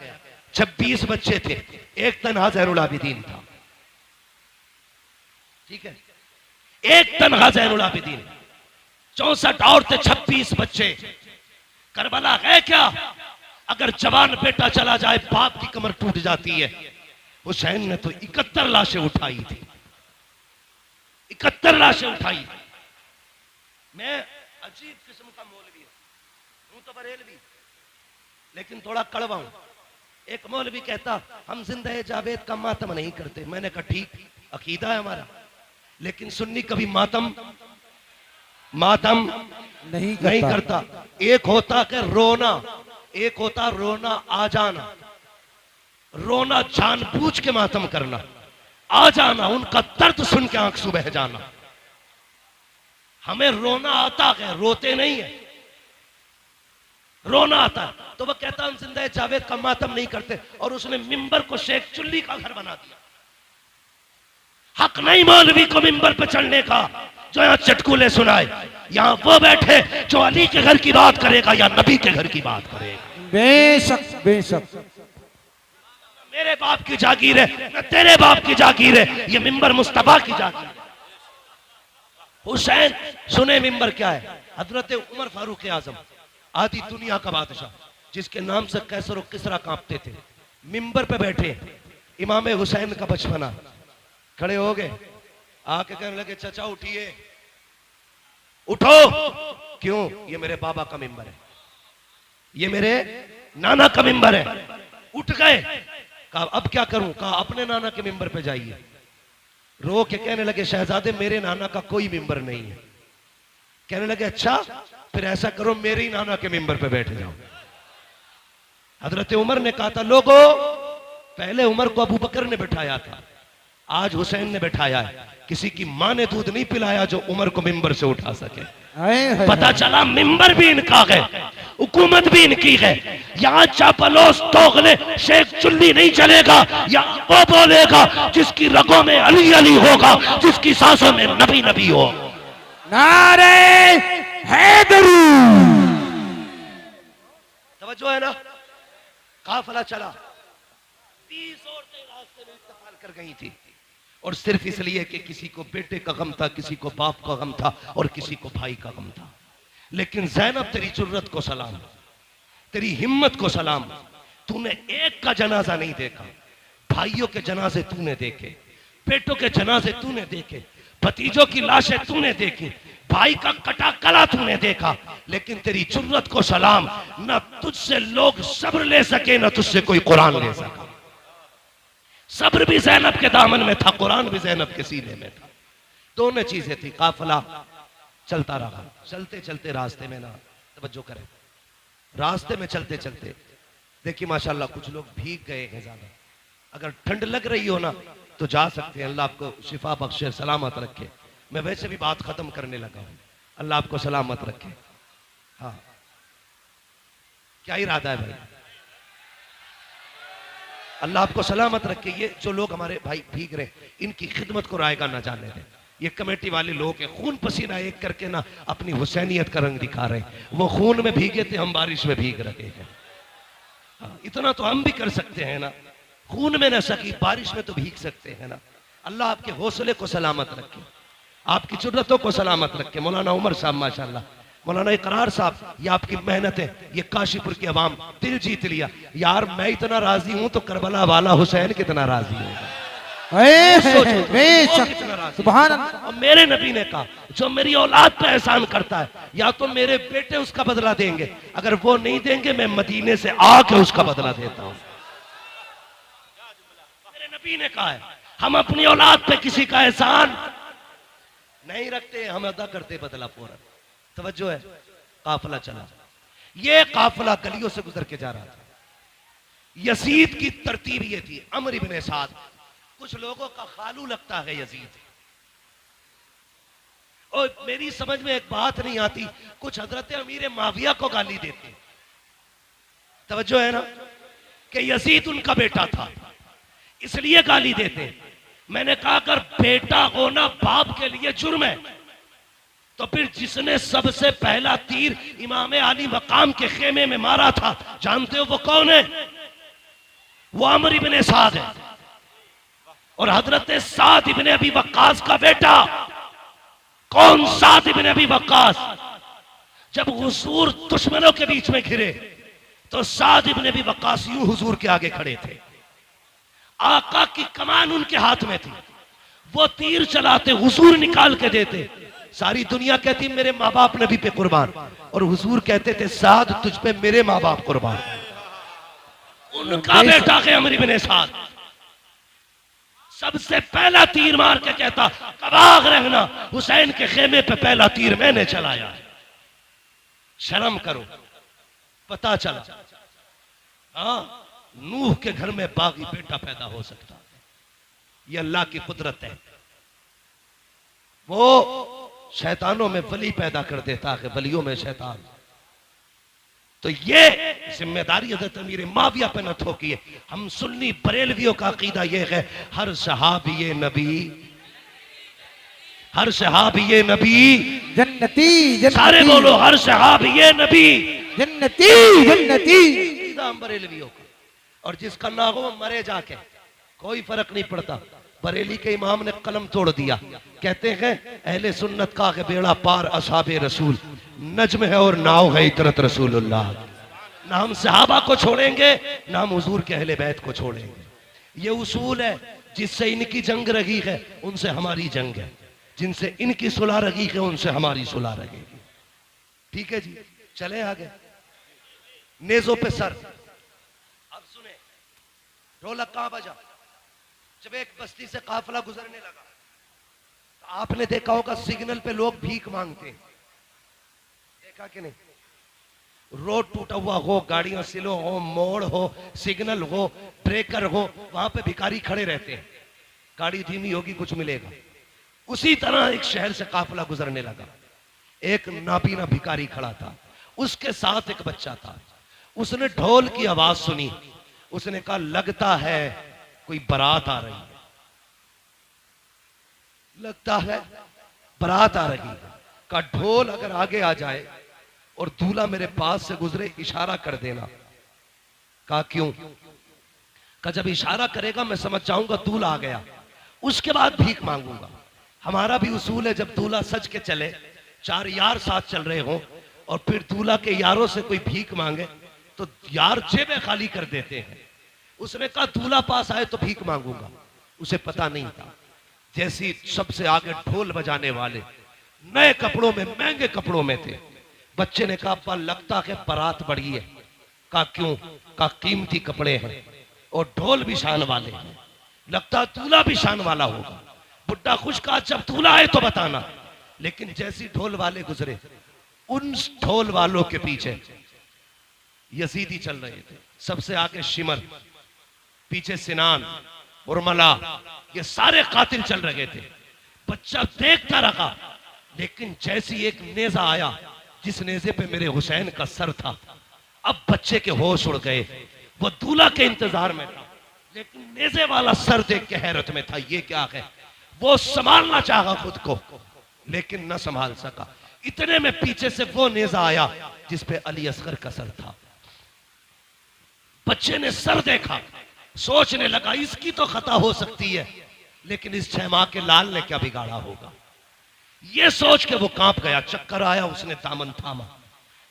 26 बच्चे थे, एक तन्हा ज़ैनुल आबिदीन था। ठीक है, एक तन्हा ज़ैनुल आबिदीन, 64 औरतें, 26 बच्चे। करबला है क्या? अगर जवान बेटा चला जाए बाप की कमर टूट जाती है। हुसैन ने तो 71 लाशें उठाई थी, 71 लाशें उठाई थी। मैं अजीब किस्म का मौलवी हूं तो बरेलवी, लेकिन थोड़ा कड़वा हूं। एक मौलवी कहता हम जिंदा जावेद का मातम नहीं करते। मैंने कहा ठीक, अकीदा है हमारा, लेकिन सुन्नी कभी मातम नहीं करता। एक होता कि रोना, एक होता रोना आ जाना। रोना जानबूझ के मातम करना, आ जाना उनका दर्द सुन के आंख से बह जाना। हमें रोना आता है, रोते नहीं है, रोना आता है। तो वह कहता हम जिंदा जावेद का मातम नहीं करते, और उसने मिंबर को शेख चुल्ली का घर बना दिया। हक नहीं मौलवी को मिंबर पे चढ़ने का जो यहाँ चटकुले सुनाए। यहाँ वो बैठे जो अली के घर की बात करेगा या नबी के घर की बात करेगा। बेशक बेशक, मेरे बाप की जागीर है न तेरे बाप की जागीर है, ये मिंबर मुस्तफा की जागीर है। हुसैन सुने मिंबर क्या है? हजरत उमर फारूक आजम, आधी दुनिया का बादशाह, जिसके नाम से कैसर और किसरा कांपते थे, मिंबर पे बैठे। इमाम हुसैन का बचपना, खड़े हो गए, आके कहने लगे चचा उठिए, उठो। क्यों? ये मेरे बाबा का मिंबर है, ये मेरे नाना का मिंबर है। उठ गए, कहा अब क्या करूं? कहा अपने नाना के मिंबर पे जाइए। रो के कहने लगे शहजादे मेरे नाना का कोई मिंबर नहीं है। कहने लगे अच्छा, फिर ऐसा करो मेरे ही नाना के मिंबर पे बैठ जाओ। हजरत उमर ने कहा था लोगों, पहले उमर को अबू बकर ने बिठाया था, आज हुसैन ने बिठाया है। किसी की मां ने दूध नहीं पिलाया जो उमर को मिंबर से उठा सके। पता चला मिंबर भी इनका है, हुकूमत भी इनकी है। यहाँ चापलोस तोगले शेख चुल्ली नहीं चलेगा। यहाँ वो बोलेगा जिसकी रगों में अली अली होगा, जिसकी सांसों में नबी नबी हो। नारे हैदरी, तवज्जो है ना? काफिला चला, 30 औरतें रास्ते में इंतकाल कर गई थी, और सिर्फ इसलिए कि किसी को बेटे का गम था, किसी को बाप का गम था, और किसी को भाई का गम था। लेकिन ज़ैनब तेरी जुर्रत को सलाम, तेरी हिम्मत को सलाम। तूने एक का जनाजा नहीं देखा, भाइयों के जनाजे तूने देखे, बेटों के जनाजे तूने देखे, भतीजों की लाशें तूने देखी, भाई का कटा गला तूने देखा। लेकिन तेरी जुर्रत को सलाम, न तुझसे लोग सब्र ले सके, न तुझसे कोई कुरान ले सका। सब्र भी ज़ैनब के दामन में था, कुरान भी ज़ैनब के सीने में था। दोनों चीजें थी। काफिला चलता रहा, चलते चलते रास्ते में ना, तवज्जो करें, रास्ते में चलते चलते देखिए माशाल्लाह कुछ लोग भीग गए हैं ज्यादा। अगर ठंड लग रही हो ना तो जा सकते हैं, अल्लाह आपको शिफा बख्शे, सलामत रखे। मैं वैसे भी बात खत्म करने लगा हूं, अल्लाह आपको सलामत रखे। हाँ, क्या इरादा है भाई? अल्लाह आपको सलामत रखे। ये जो लोग हमारे भाई भीग रहे हैं, इनकी खिदमत को रायगा ना जाने दें। ये कमेटी वाले लोग हैं, खून पसीना एक करके ना अपनी हुसैनियत का रंग दिखा रहे हैं। वो खून में भीगे थे, हम बारिश में भीग रहे हैं। इतना तो हम भी कर सकते हैं ना। खून में न सकी, बारिश में तो भीग सकते हैं ना। अल्लाह आपके हौसले को सलामत रखे, आपकी जुर्रतों को सलामत रखे। मौलाना उमर साहब माशाल्लाह, मौलाना इकरार साहब, ये आपकी मेहनत है, ये काशीपुर की आवाम दिल जीत लिया। यार मैं इतना राजी हूं तो करबला वाला हुसैन कितना राजी होगा। सुभान अल्लाह। और मेरे नबी ने कहा जो मेरी औलाद पे एहसान करता है, या तो मेरे बेटे उसका बदला देंगे, अगर वो नहीं देंगे मैं मदीने से आके उसका बदला देता हूं। मेरे नबी ने कहा है हम अपनी औलाद पे किसी का एहसान नहीं रखते, हम अदा करते बदला फौरन। तवज्जो है, काफिला चला, ये काफिला गलियों से गुजर के जा रहा था। यजीद की तरतीब ये थी, अमर इब्ने साद, कुछ लोगों का खालू लगता है यजीद। और मेरी समझ में एक बात नहीं आती, कुछ हजरत अमीर माविया को गाली देते। तवज्जो है ना, कि यजीद उनका बेटा था इसलिए गाली देते। मैंने कहा अगर बेटा होना बाप के लिए जुर्म है, तो फिर जिसने सबसे पहला तीर इमाम अली मकाम के खेमे में मारा था, जानते हो वो कौन है? वो अमर इब्ने साद है। और हजरत साद इब्ने अबी वक्कास का बेटा। कौन साद इब्ने अबी वक्कास? जब हुजूर दुश्मनों के बीच में घिरे तो साद इब्ने अबी वक्कास यूं हुजूर के आगे खड़े थे, आका की कमान उनके हाथ में थी, वो तीर चलाते, हुजूर निकाल के देते। सारी दुनिया कहती मेरे माँ बाप नबी पे कुर्बान, और हुजूर कहते थे साद तुझ पे मेरे माँ बाप कुर्बान। उनका बेटा है अमर इब्ने साद, सबसे पहला तीर मार के कहता कबाग रहना, हुसैन के खेमे पे पहला तीर मैंने चलाया। शर्म करो, पता चला हाँ नूह के घर में बागी बेटा पैदा हो सकता है, ये अल्लाह की कुदरत है। वो शैतानों में वली पैदा कर देता है, वलियों में शैतान। तो ये जिम्मेदारी हज़रत अमीर माविया पे न थोकिए। हम सुन्नी बरेलवियों का अकीदा ये है हर सहाबी नबी, हर सहाबी नबी जन्नती, जन्नती। सारे बोलो हर सहाबी नबी जन्नती, जन्नती। अकीदा हम बरेलवियों का। और जिसका ना हो मरे जाके, कोई फर्क नहीं पड़ता। बरेली के इमाम ने कलम तोड़ दिया, कहते हैं अहले सुन्नत का बेड़ा पार असहाबे रसूल, नज्म है और नाव है इतरत रसूलुल्लाह। ना हम सहाबा को छोड़ेंगे, ना हम हुजूर के अहले बैत को छोड़ेंगे। ये उसूल है, जिससे इनकी जंग रही है उनसे हमारी जंग है, जिनसे इनकी सुलह रही है उनसे हमारी सुलह रहेगी। ठीक है जी, चले आगे। नेजों पे सर। अब सुने, ढोलक कहां बजा? जब एक बस्ती से काफिला गुजरने लगा तो आपने देखा होगा सिग्नल पे लोग भीख मांगते हैं, देखा कि नहीं? रोड टूटा हुआ हो, गाड़ियां स्लो हो, मोड़ हो, सिग्नल हो, ब्रेकर हो, वहां पे भिखारी खड़े रहते हैं, गाड़ी धीमी होगी कुछ मिलेगा। उसी तरह एक शहर से काफिला गुजरने लगा, एक नाबीना भिखारी खड़ा था, उसके साथ एक बच्चा था। उसने ढोल की आवाज सुनी, उसने कहा लगता है कोई बारात आ रही है, लगता है बारात आ रही है। का ढोल अगर आगे आ जाए और दूल्हा मेरे पास से गुजरे इशारा कर देना। कहा क्यों? का जब इशारा करेगा मैं समझ जाऊंगा दूल्हा आ गया, उसके बाद भीख मांगूंगा। हमारा भी उसूल है जब दूल्हा सज के चले, चार यार साथ चल रहे हो और फिर दूल्हा के यारों से कोई भीख मांगे तो यार जेबें खाली कर देते हैं। उसने कहा दूल्हा पास आए तो भीख मांगूंगा। उसे पता नहीं था, जैसी सबसे आगे ढोल बजाने वाले नए कपड़ों में, महंगे कपड़ों में थे। बच्चे ने कहा अब्बा लगता है बारात बढ़ी है। कहा क्यों? कहा कीमती कपड़े हैं और ढोल भी शान वाले हैं, लगता दूल्हा भी शान वाला होगा। बुड्ढा खुश कहा जब दूल्हा आए तो बताना। लेकिन जैसी ढोल वाले गुजरे, उन ढोल वालों के पीछे यजीदी चल रहे थे, सबसे आगे शिमर, पीछे सिनान, उर्मला, ये सारे कातिल चल रहे थे। बच्चा देखता रहा, लेकिन जैसी एक नेजा आया जिस नेजे पे मेरे हुसैन का सर था, अब बच्चे के होश उड़ गए। वो दूल्हा के इंतजार में था, लेकिन नेजे वाला सर देख के हैरत में था, ये क्या है? वो संभालना चाहा खुद को, लेकिन न संभाल सका। इतने में पीछे से वो नेजा आया जिस पे अली असगर का सर था। बच्चे ने सर देखा, सोचने लगा इसकी तो खता हो सकती है, लेकिन इस 6 माह के लाल ने क्या बिगाड़ा होगा। ये सोच के वो कांप गया, चक्कर आया, उसने दामन थामा।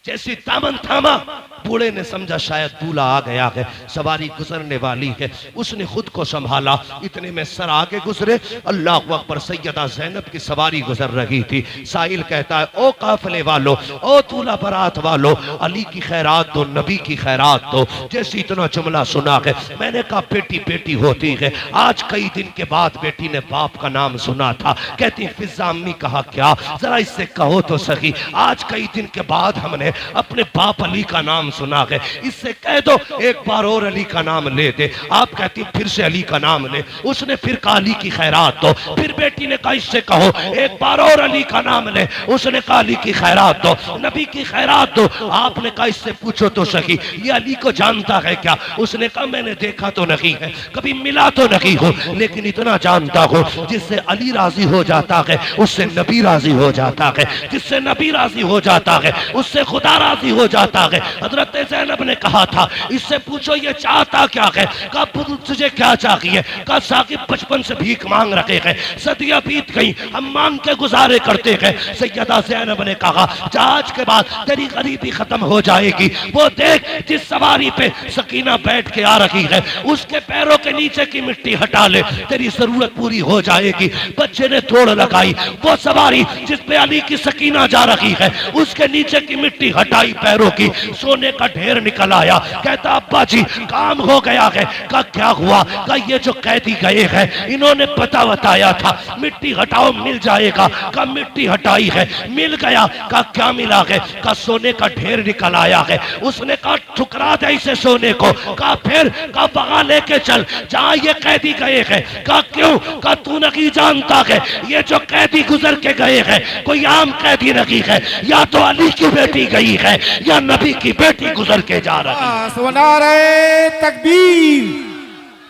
जैसी दामन थामा, बूढ़े ने समझा शायद दूल्हा आ गया है, सवारी गुजरने वाली है। उसने खुद को संभाला, इतने में सर आगे गुजरे, अल्लाह अकबर, सैयदा ज़ैनब की सवारी गुजर रही थी। साहिल कहता है, ओ काफिले वालों, ओ दूल्हा बारात वालों, अली की खैरात दो, नबी की खैरात दो। जैसे इतना जुमला सुना है, मैंने कहा बेटी बेटी होती है। आज कई दिन के बाद बेटी ने बाप का नाम सुना था, कहती फिजा अम्मी कहा क्या, जरा इससे कहो तो सही, आज कई दिन के बाद हमने अपने बाप अली का नाम सुना है, इससे कह दो एक बार और अली का नाम ले दे। आप कहती फिर से अली का नाम ले। उसने फिर कहा अली की खैरात दो। फिर बेटी ने कहा इससे कहो एक बार और अली का नाम ले। उसने कहा अली की खैरात दो, नबी की खैरात दो। आपने कहा इससे पूछो तो सही, ये अली को जानता है क्या? उसने कहा मैंने देखा तो नहीं है, कभी मिला तो नहीं हो, लेकिन इतना जानता हूं जिससे अली राजी हो जाता है उससे नबी राजी हो जाता है, जिससे नबी राजी हो जाता है उससे खुदा राजी हो जाता है। हजरत ज़ैनब ने कहा था इससे पूछो ये चाहता क्या है? कहा तुझे क्या चाहिए? कहा साकिब बचपन से भीख मांग रखे हैं, सदियां बीत गई, हम मांग के गुजारे करते हैं। सैयदा ज़ैनब ने कहा आज के बाद तेरी गरीबी खत्म हो जाएगी। वो देख जिस सवारी पे सकीना बैठ के आ रही है, उसके पैरों के नीचे की मिट्टी हटा ले, तेरी जरूरत पूरी हो जाएगी। बच्चे ने दौड़ लगाई, वो सवारी जिस पे अली की सकीना जा रही है, उसके नीचे की मिट्टी हटाई पैरों की, सोने का ढेर निकल आया। कहता अब्बा जी काम हो गया है। कहा क्या हुआ? कहा ये जो कैदी गए हैं इन्होंने पता बताया था मिट्टी हटाओ मिल जाएगा। कहा मिट्टी हटाई है, मिल गया। कहा क्या मिला है? कहा सोने का ढेर निकल आया है। उसने कहा ठुकरा दे इसे सोने को। कहा फिर? कहा वहां लेके चल जहां ये कैदी गए हैं। कहा क्यों? कहा तू नहीं जानता है ये जो कैदी गुजर के गए हैं कोई आम कैदी नहीं है, या तो अली की बेटी गई है या नबी की बेटी गुजर के जा रही है। नारे तकबीर,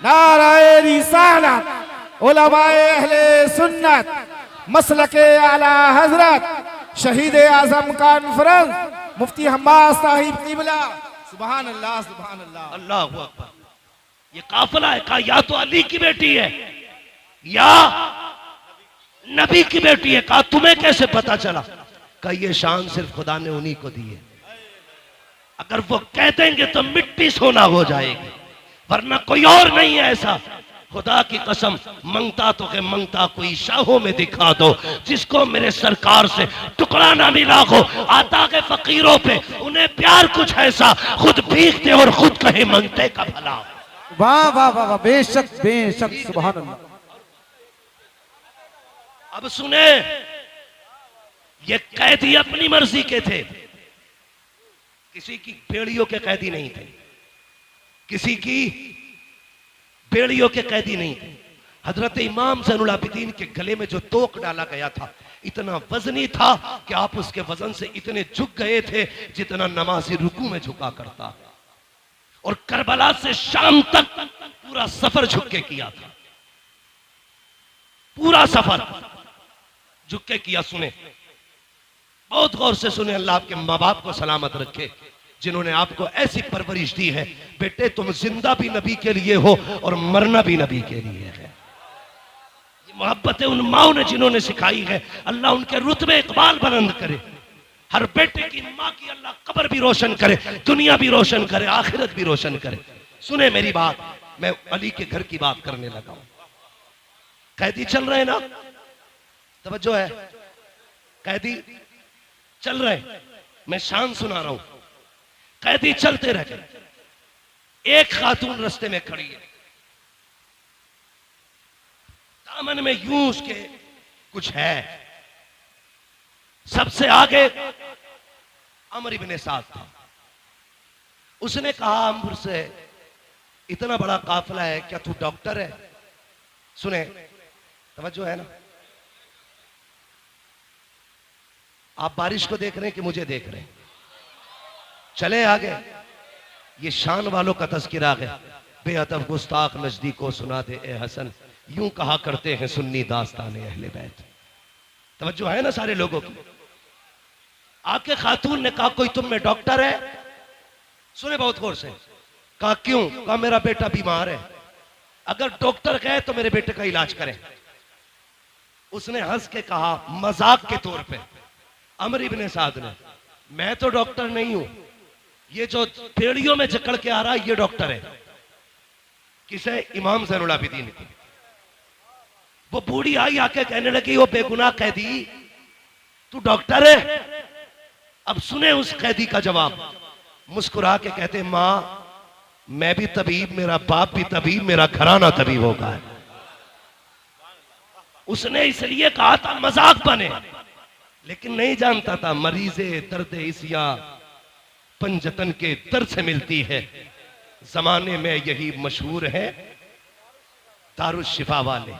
नारे रिसालत, उलमाए अहले सुन्नत, मसलके आला हजरत, शहीद आजम कॉन्फ्रेंस, मुफ्ती हम्माद साहिब किबला। सुभान अल्लाह, सुभान अल्लाह, अल्लाह अकबर। ये काफिला है। कहा या तो अली की बेटी है या नबी की बेटी है। कहा तुम्हें कैसे पता चला? कहा ये शान सिर्फ खुदा ने उन्हीं को दी है, अगर वो कह देंगे तो मिट्टी सोना हो जाएगी, वरना कोई और नहीं है ऐसा। खुदा की कसम मंगता तो के मंगता कोई शाहों में दिखा दो, जिसको मेरे सरकार से टुकड़ा ना मिला हो। आता के फकीरों पे उन्हें प्यार कुछ ऐसा, खुद भीखते और खुद कहे मंगते का भला। वाह वाह वाह वाह, बेशक बेशक, सुभान अल्लाह। अब सुने, ये कैदी अपनी मर्जी के थे, किसी की बेड़ियों के कैदी नहीं थे, किसी की बेड़ियों के कैदी नहीं थे। हजरत इमाम ज़ैनुल आबिदीन के गले में जो तोक डाला गया था इतना वजनी था कि आप उसके वजन से इतने झुक गए थे जितना नमाजी रुकू में झुका करता है। और करबला से शाम तक पूरा सफर झुक के किया था, पूरा सफर झुक के किया। सुने, बहुत गौर से सुने, अल्लाह आपके माँ बाप को सलामत रखे जिन्होंने आपको ऐसी परवरिश दी है। बेटे तुम जिंदा भी नबी के लिए हो और मरना भी नबी के लिए है। ये मोहब्बतें उन माओ ने जिन्होंने सिखाई है, अल्लाह उनके रुतबे इकबाल बुलंद करे। हर बेटे की माँ की अल्लाह कब्र भी रोशन करे, दुनिया भी रोशन करे, आखिरत भी रोशन करे। सुने मेरी बात, मैं अली के घर की बात करने लगा हूं। कैदी चल रहे ना, तवज्जो है, कैदी चल रहे, मैं शान सुना रहा हूं। कैदी चलते रह गए, एक खातून रास्ते में खड़ी है, दामन में यूं उसके कुछ है। सबसे आगे अमर इब्ने साद था। उसने कहा अमर से, इतना बड़ा काफिला है, क्या तू डॉक्टर है? सुने, तवज्जो है ना, आप बारिश को देख रहे हैं कि मुझे देख रहे हैं? चले आगे, ये शान वालों का तज़किरा है। बेअदब गुस्ताख नजदीको सुना दे ए हसन, यूं कहा करते हैं सुन्नी दास्ताने अहले बैत। तवज्जो है ना सारे लोगों की? आके खातून ने कहा कोई तुम में डॉक्टर है? सुने बहुत गौर से, कहा क्यों? कहा मेरा बेटा बीमार है, अगर डॉक्टर कहे तो मेरे बेटे का इलाज करें। उसने हंस के कहा मजाक के तौर पे, अमर इब्ने साद ने, मैं तो डॉक्टर नहीं हूं, ये जो पेड़ियों में जकड़ के आ रहा है ये डॉक्टर है। किसे? इमाम ज़ैनुल आबिदीन की। वो बूढ़ी आई आके कहने लगी वो बेगुनाह कैदी तू डॉक्टर है? अब सुने उस कैदी का जवाब। मुस्कुरा के कहते मां मैं भी तबीब, मेरा बाप भी तबीब, मेरा घराना तबीब होगा। उसने इसलिए कहा था मजाक बने, लेकिन नहीं जानता था मरीज़े दर्द इसिया पंजतन के दर्द से मिलती है। जमाने में यही मशहूर है दारुश शिफा वाले,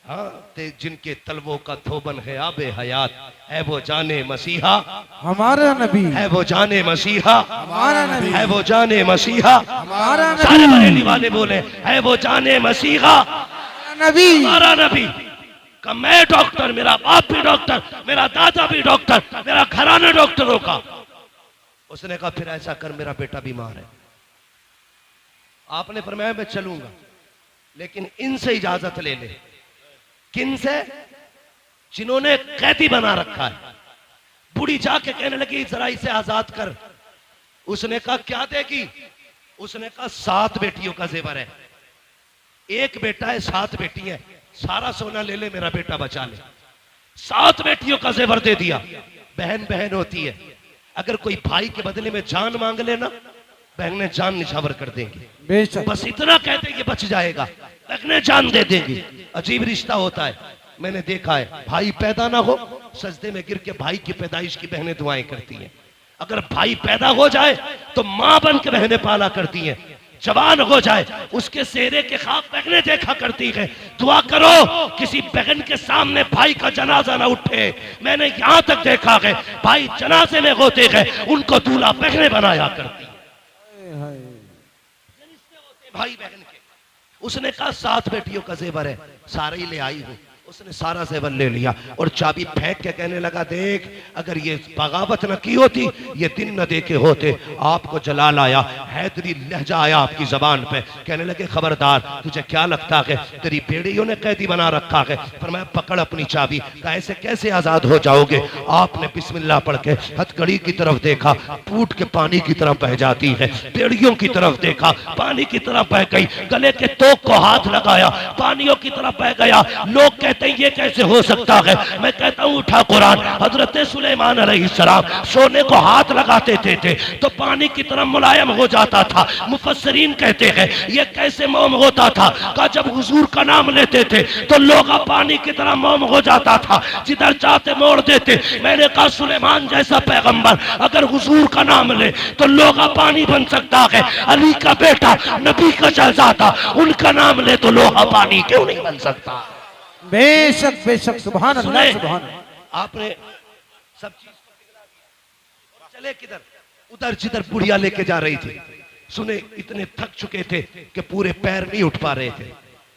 हाँ ते जिनके तलवों का थोबन है आबे हयात, है वो जाने मसीहा हमारा नबी, है वो जाने मसीहा हमारा नबी, है वो जाने मसीहा हमारा नबी, सारे बरेली वाले बोले है वो जाने मसीहा नबी, हमारा नबी। का मैं डॉक्टर, मेरा बाप भी डॉक्टर, मेरा दादा भी डॉक्टर, मेरा घराना डॉक्टरों का। उसने कहा फिर ऐसा कर, मेरा बेटा बीमार है, आपने फरमाया मैं चलूंगा, लेकिन इनसे इजाजत ले ले। किन से? जिन्होंने कैदी बना रखा है। बूढ़ी जाके कहने लगी जरा इसे आजाद कर। उसने कहा क्या देगी? उसने कहा 7 बेटियों का जेवर है, एक बेटा है 7 बेटी है, सारा सोना ले ले, मेरा बेटा बचा ले। 7 बेटियों का जेवर दे दिया। बहन बहन होती है, अगर कोई भाई के बदले में जान मांग लेना बहनें जान निछावर कर देंगी, बस इतना कहते ये बच जाएगा, बहनें जान दे देंगी। अजीब रिश्ता होता है, मैंने देखा है। भाई पैदा ना हो, सजदे में गिर के भाई की पैदाइश की बहनें दुआएं करती हैं। अगर भाई पैदा हो जाए तो मां बन के बहनें पाला करती हैं। जवान हो जाए उसके सेहरे के ख्वाब बहनें देखा करती है। दुआ करो किसी बहन के सामने भाई का जनाजा ना उठे। मैंने यहां तक देखा है भाई जनाजे में होते हैं उनको दूल्हा बहनें बनाया करती भाई बहन के। उसने कहा 7 बेटियों का जेवर है, सारे ही ले आई हूं। उसने सारा जेवर ले लिया और चाबी फेंक के कहने लगा देख अगर ये बगावत न की होती, ये दिन न देखे होते। आपको जलाल आया, हैदरी लहजा आया आपकी जबान पे। कहने लगे खबरदार, तुझे क्या लगता है तेरी बेड़ियों ने कैदी बना रखा है? पर मैं पकड़ अपनी चाबी। कहा ऐसे कैसे आजाद हो जाओगे? आपने बिस्मिल्लाह पढ़ के हथकड़ी की तरफ देखा, टूट के पानी की तरफ बह जाती है। बेड़ियों की तरफ देखा, पानी की तरफ बह गई। गले के तोक को हाथ लगाया, पानियों की तरफ बह गया। लोग कहते ये कैसे हो सकता है? मैं कहता हूं उठा कुरान। हजरत सुलेमान अलैहिस्सलाम सोने को हाथ लगाते थे तो पानी की तरह मुलायम हो जाता था। मुफस्सिरीन कहते हैं ये कैसे मोम होता था? का जब हुजूर का नाम लेते थे तो लोग पानी की तरह मोम हो जाता था, जिधर चाहते मोड़ देते। मैंने कहा सुलेमान जैसा पैगंबर अगर हुजूर का नाम ले तो लोग पानी बन सकता है। अली का बेटा नबी का शहजादा, उनका नाम ले तो लोहा पानी क्यों नहीं बन सकता? बेशक बेशक, सुभान अल्लाह सुभान। आपने सब चीज को पिघला दिया और चले किधर? उधर जिधर बुढ़िया लेके जा रही थी। सुने इतने थक चुके थे कि पूरे पैर नहीं उठ पा रहे थे,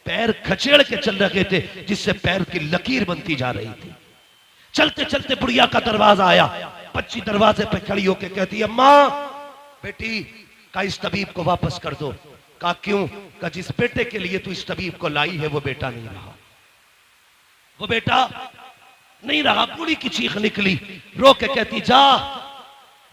पैर खचेड़ के चल रहे थे जिससे पैर की लकीर बनती जा रही थी। चलते चलते बुढ़िया का दरवाजा आया। बच्ची दरवाजे पे खड़ी होके कहती है अम्मा बेटी का इस तबीब को वापस कर दो। कहा क्यों? का जिस बेटे के लिए तू इस तबीब को लाई है वो बेटा नहीं रहा, वो बेटा नहीं रहा। बूढ़ी की चीख निकली, रो के कहती जा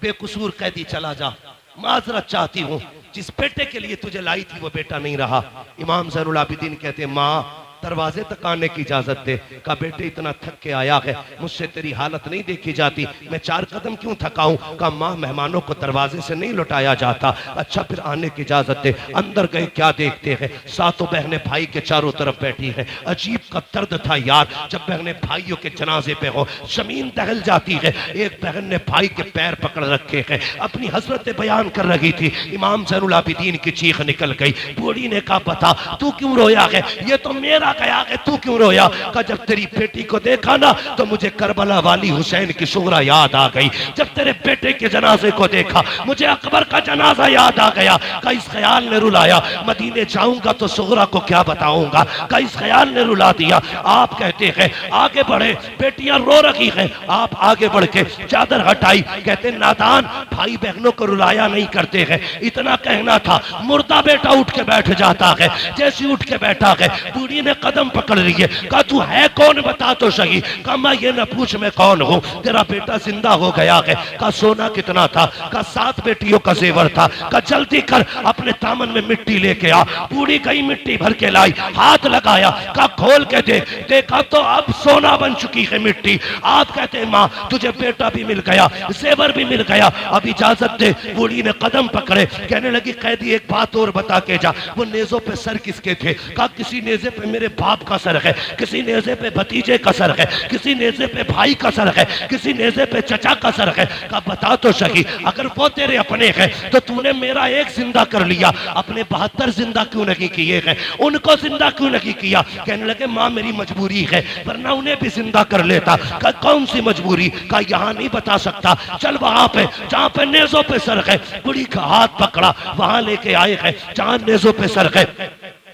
बेकसूर कैदी चला जा, माजरत चाहती हूं, जिस बेटे के लिए तुझे लाई थी वो बेटा नहीं रहा। इमाम ज़ैनुल आबिदीन कहते माँ दरवाजे तक आने की इजाजत दे। का बेटे इतना थक के आया है, मुझसे तेरी हालत नहीं देखी जाती, मैं 4 कदम क्यों थकाऊं? का माँ मेहमानों को दरवाजे से नहीं लौटाया जाता। अच्छा फिर आने की इजाजत दे। अंदर गए, क्या देखते हैं 7 बहनें भाई के चारों तरफ बैठी हैं। अजीब का दर्द था यार, जब बहनें भाइयों के जनाजे पे हो जमीन दहल जाती है। एक बहन ने भाई के पैर पकड़ रखे हैं, अपनी हसरत बयान कर रही थी। इमाम ज़ैनुल आबिदीन की चीख निकल गई। बूढ़ी ने कहा बता तू क्यों रोया है? ये तो मेरा आ गया कि तू क्यों रोया? कहा जब तेरी बेटी को देखा ना तो मुझे करबला वाली हुसैन की सुगरा याद आ गई। जब तेरे बेटे के जनाजे को देखा मुझे अकबर का जनाजा याद आ गया। कहा इस ख्याल ने रुलाया, मदीने जाऊंगा तो सुगरा को क्या बताऊंगा। कहा इस ख्याल ने रुला दिया। आप कहते हैं आगे बढ़े, बेटियां रो रही हैं, आप आगे बढ़ के चादर हटाई, कहते नादान भाई बहनों को रुलाया नहीं करते हैं। इतना कहना था, मुर्दा बेटा उठ के बैठ जाता है। जैसे उठ के बैठा है बूढ़ी ने कदम पकड़ लिए। कहा तू है कौन बता तो सही। कहा मैं ये न पूछ मैं कौन हूँ, तेरा बेटा जिंदा हो गया है। कहा सोना कितना था? कहा 7 बेटियों का जेवर था। कहा जल्दी कर अपने दामन में मिट्टी लेके आ। बूढ़ी गई मिट्टी भर के लाई, हाथ लगाया, कहा खोल के देख। देखा तो अब सोना बन चुकी है मिट्टी। आप कहते हैं माँ तुझे बेटा भी मिल गया, जेवर भी मिल गया, अब इजाजत दे। बूढ़ी ने कदम पकड़े, कहने लगी कैदी एक बात और बता के जा, वो नेजों पे सर किसके थे? कहा किसी नेजे पे मेरे बाप का सर है, किसी नेजे पे भतीजे का सर है, किसी नेजे पे भाई का सर है, किसी नेजे पे चचा का सर है। कहा बता तो सही, अगर वो तेरे अपने हैं तो तूने मेरा एक जिंदा कर लिया, अपने 72 जिंदा क्यों नहीं किए हैं? उनको जिंदा क्यों नहीं किया? कहने लगे माँ मेरी मजबूरी है, वरना उन्हें भी जिंदा कर लेता। कहा कौन सी मजबूरी? कहा यहाँ नहीं बता सकता, चल वहां पे जहाँ पे नेजों पे सर है। बुढ़ी का हाथ पकड़ा, वहां लेके आए हैं जहाँ नेजों पे सर है।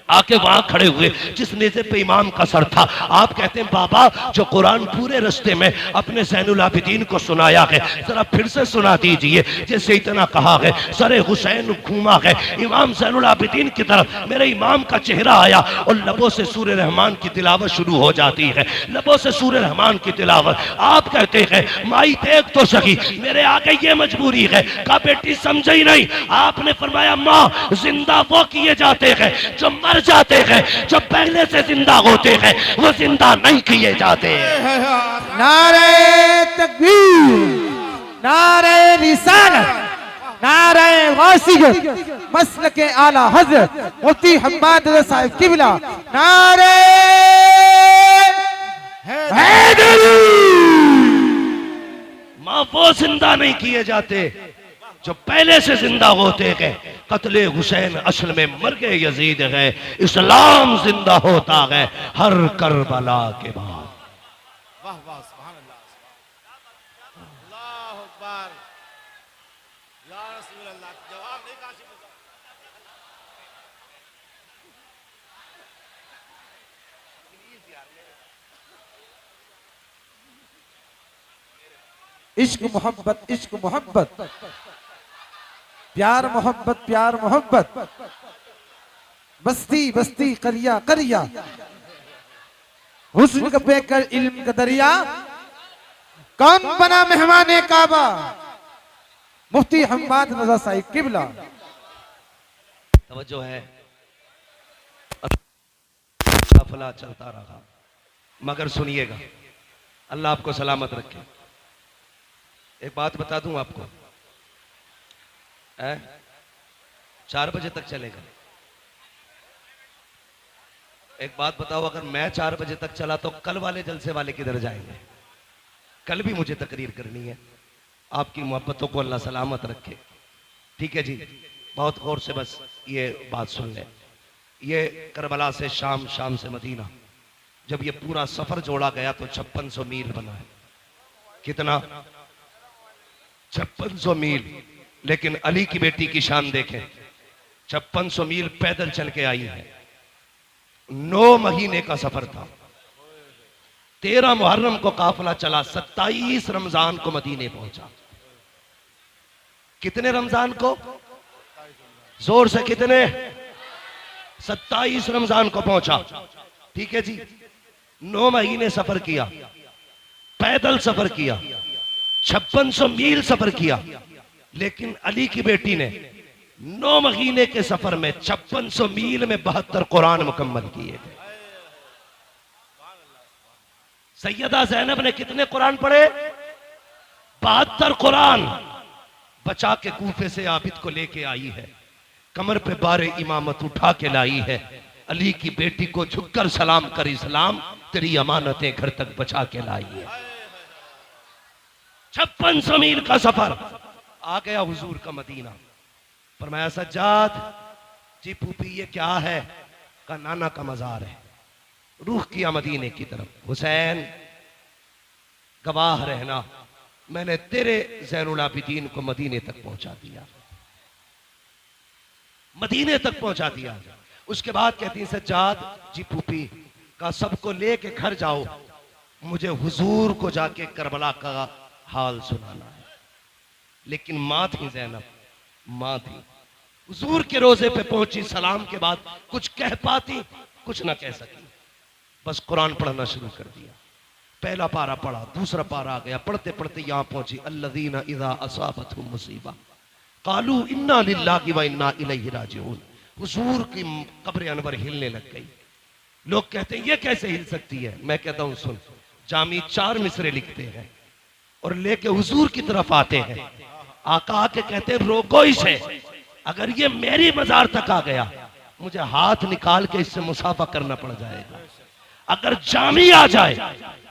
आके वहां खड़े हुए जिस नेज़े पे इमाम का सर था। आप कहते हैं बाबा जो कुरान पूरे रास्ते में अपने ज़ैनुल आबिदीन को सुनाया है जरा फिर से सुना दीजिए। जैसे इतना कहा है सरे हुसैन घूमा है इमाम ज़ैनुल आबिदीन की तरफ, मेरे इमाम का चेहरा आया और लबों से सूरे रहमान की तिलावत शुरू हो जाती है, लबों से सूरे रहमान की तिलावत। आप कहते हैं माई देख तो सही, मेरे आगे ये मजबूरी है। कहा बेटी समझे ही नहीं। आपने फरमाया माँ जिंदा वो किए जाते हैं जो मर जाते हैं, जो पहले से जिंदा होते हैं वो जिंदा नहीं किए जाते। नारे तकबीर, नारे रिसालत, नारे वासियत, मसलके आला हजरत मुफ्ती हम्माद रज़ा साहिब किबला, नारे हैदरी। मां वो जिंदा नहीं किए जाते जो पहले से जिंदा होते गए। कत्ले हुसैन असल में मर गए यजीद है, इस्लाम जिंदा होता है हर करबला के बाद। वाह वाह सुभान अल्लाह, अल्लाहु अकबर, या रसूल अल्लाह। जवाब नहीं काशिफ इश्क मोहब्बत, इश्क मोहब्बत, प्यार मोहब्बत, प्यार मोहब्बत, बस्ती बस्ती करिया करिया, हुस्न का बेकर इल्म का दरिया, कौन बना मेहमाने काबा? मुफ्ती हम्माद रज़ा साहिब किबला। तवज्जो है, काफिला चलता रहा मगर सुनिएगा, अल्लाह आपको सलामत रखे। एक बात बता दूं आपको, 4 बजे तक चलेगा। एक बात बताओ, अगर मैं 4 बजे तक चला तो कल वाले जलसे वाले किधर जाएंगे? कल भी मुझे तकरीर करनी है। आपकी मोहब्बतों को अल्लाह सलामत रखे। ठीक है जी, बहुत गौर से बस ये बात सुन ले। ये करबला से शाम, शाम से मदीना, जब ये पूरा सफर जोड़ा गया तो 5600 मील बना है। कितना? 5600 मील। लेकिन अली की बेटी की शान देखें, 5600 मील पैदल चल के आई है। 9 महीने का सफर था। 13 मुहर्रम को काफिला चला, 27 रमजान को मदीने पहुंचा। कितने रमजान को? जोर से कितने? 27 रमजान को पहुंचा। ठीक है जी, 9 महीने सफर किया, पैदल सफर किया, 5600 मील सफर किया। लेकिन अली की बेटी ने 9 महीने के सफर में 5600 मील में 72 कुरान मुकम्मल किए थे। सैयदा ज़ैनब ने कितने कुरान पढ़े? 72 कुरान बचा के कूफे से आबिद को लेके आई है, कमर पे बारे इमामत उठा के लाई है। अली की बेटी को झुककर सलाम कर, इस्लाम तेरी अमानतें घर तक बचा के लाई है। 5600 मील का सफर। आ गया हुजूर का मदीना। फरमाया सज्जाद जी फूफी ये क्या है? का नाना का मजार है। रूह किया मदीने की तरफ। हुसैन गवाह रहना, मैंने तेरे ज़ैनुल आबिदीन को मदीने तक पहुंचा दिया, मदीने तक पहुंचा दिया। उसके बाद कहती सज्जाद जी फूफी का सबको लेके घर जाओ, मुझे हुजूर को जाके करबला का हाल सुनाना है। लेकिन मां थी ज़ैनब, मां थी, हुजूर के रोजे पे पहुंची, सलाम के बाद कुछ कह पाती, कुछ ना कह सकी, बस कुरान पढ़ना शुरू कर दिया। पहला पारा पढ़ा, दूसरा पारा आ गया, पढ़ते पढ़ते यहां पहुंची, अल्लज़ीना इज़ा असाबतहुम मुसीबा क़ालू इन्ना लिल्लाहि व इन्ना इलैहि राजिऊन। हुजूर की कब्र अनवर हिलने लग गई। लोग कहते हैं ये कैसे हिल सकती है? मैं कहता हूं सुन, जामी 4 मिसरे लिखते हैं और लेके हुजूर की तरफ आते हैं, आका आके कहते हैं रोको इसे, अगर ये मेरी मजार तक आ गया मुझे हाथ निकाल के इससे मुसाफा करना पड़ जाएगा। अगर जामी आ जाए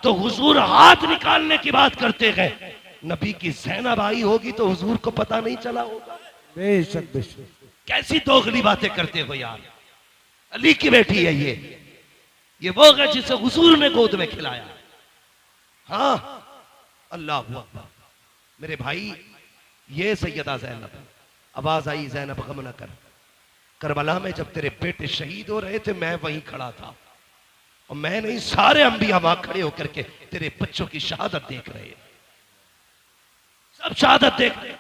तो हुजूर हाथ निकालने की बात करते हैं, नबी की ज़ैनब आई होगी तो हुजूर को पता नहीं चला होगा। बेशक बेशक। कैसी दोगली बातें करते हो यार, अली की बेटी है ये वो है जिसे हुजूर ने गोद में खिलाया। हाँ अल्लाह अकबर। मेरे भाई ये सैयदा ज़ैनब है। आवाज आई ज़ैनब गम न कर, करबला में जब तेरे बेटे शहीद हो रहे थे मैं वहीं खड़ा था, और मैं नहीं सारे अंबिया वहां खड़े होकर के तेरे बच्चों की शहादत देख रहे हैं, सब शहादत देख रहे हैं।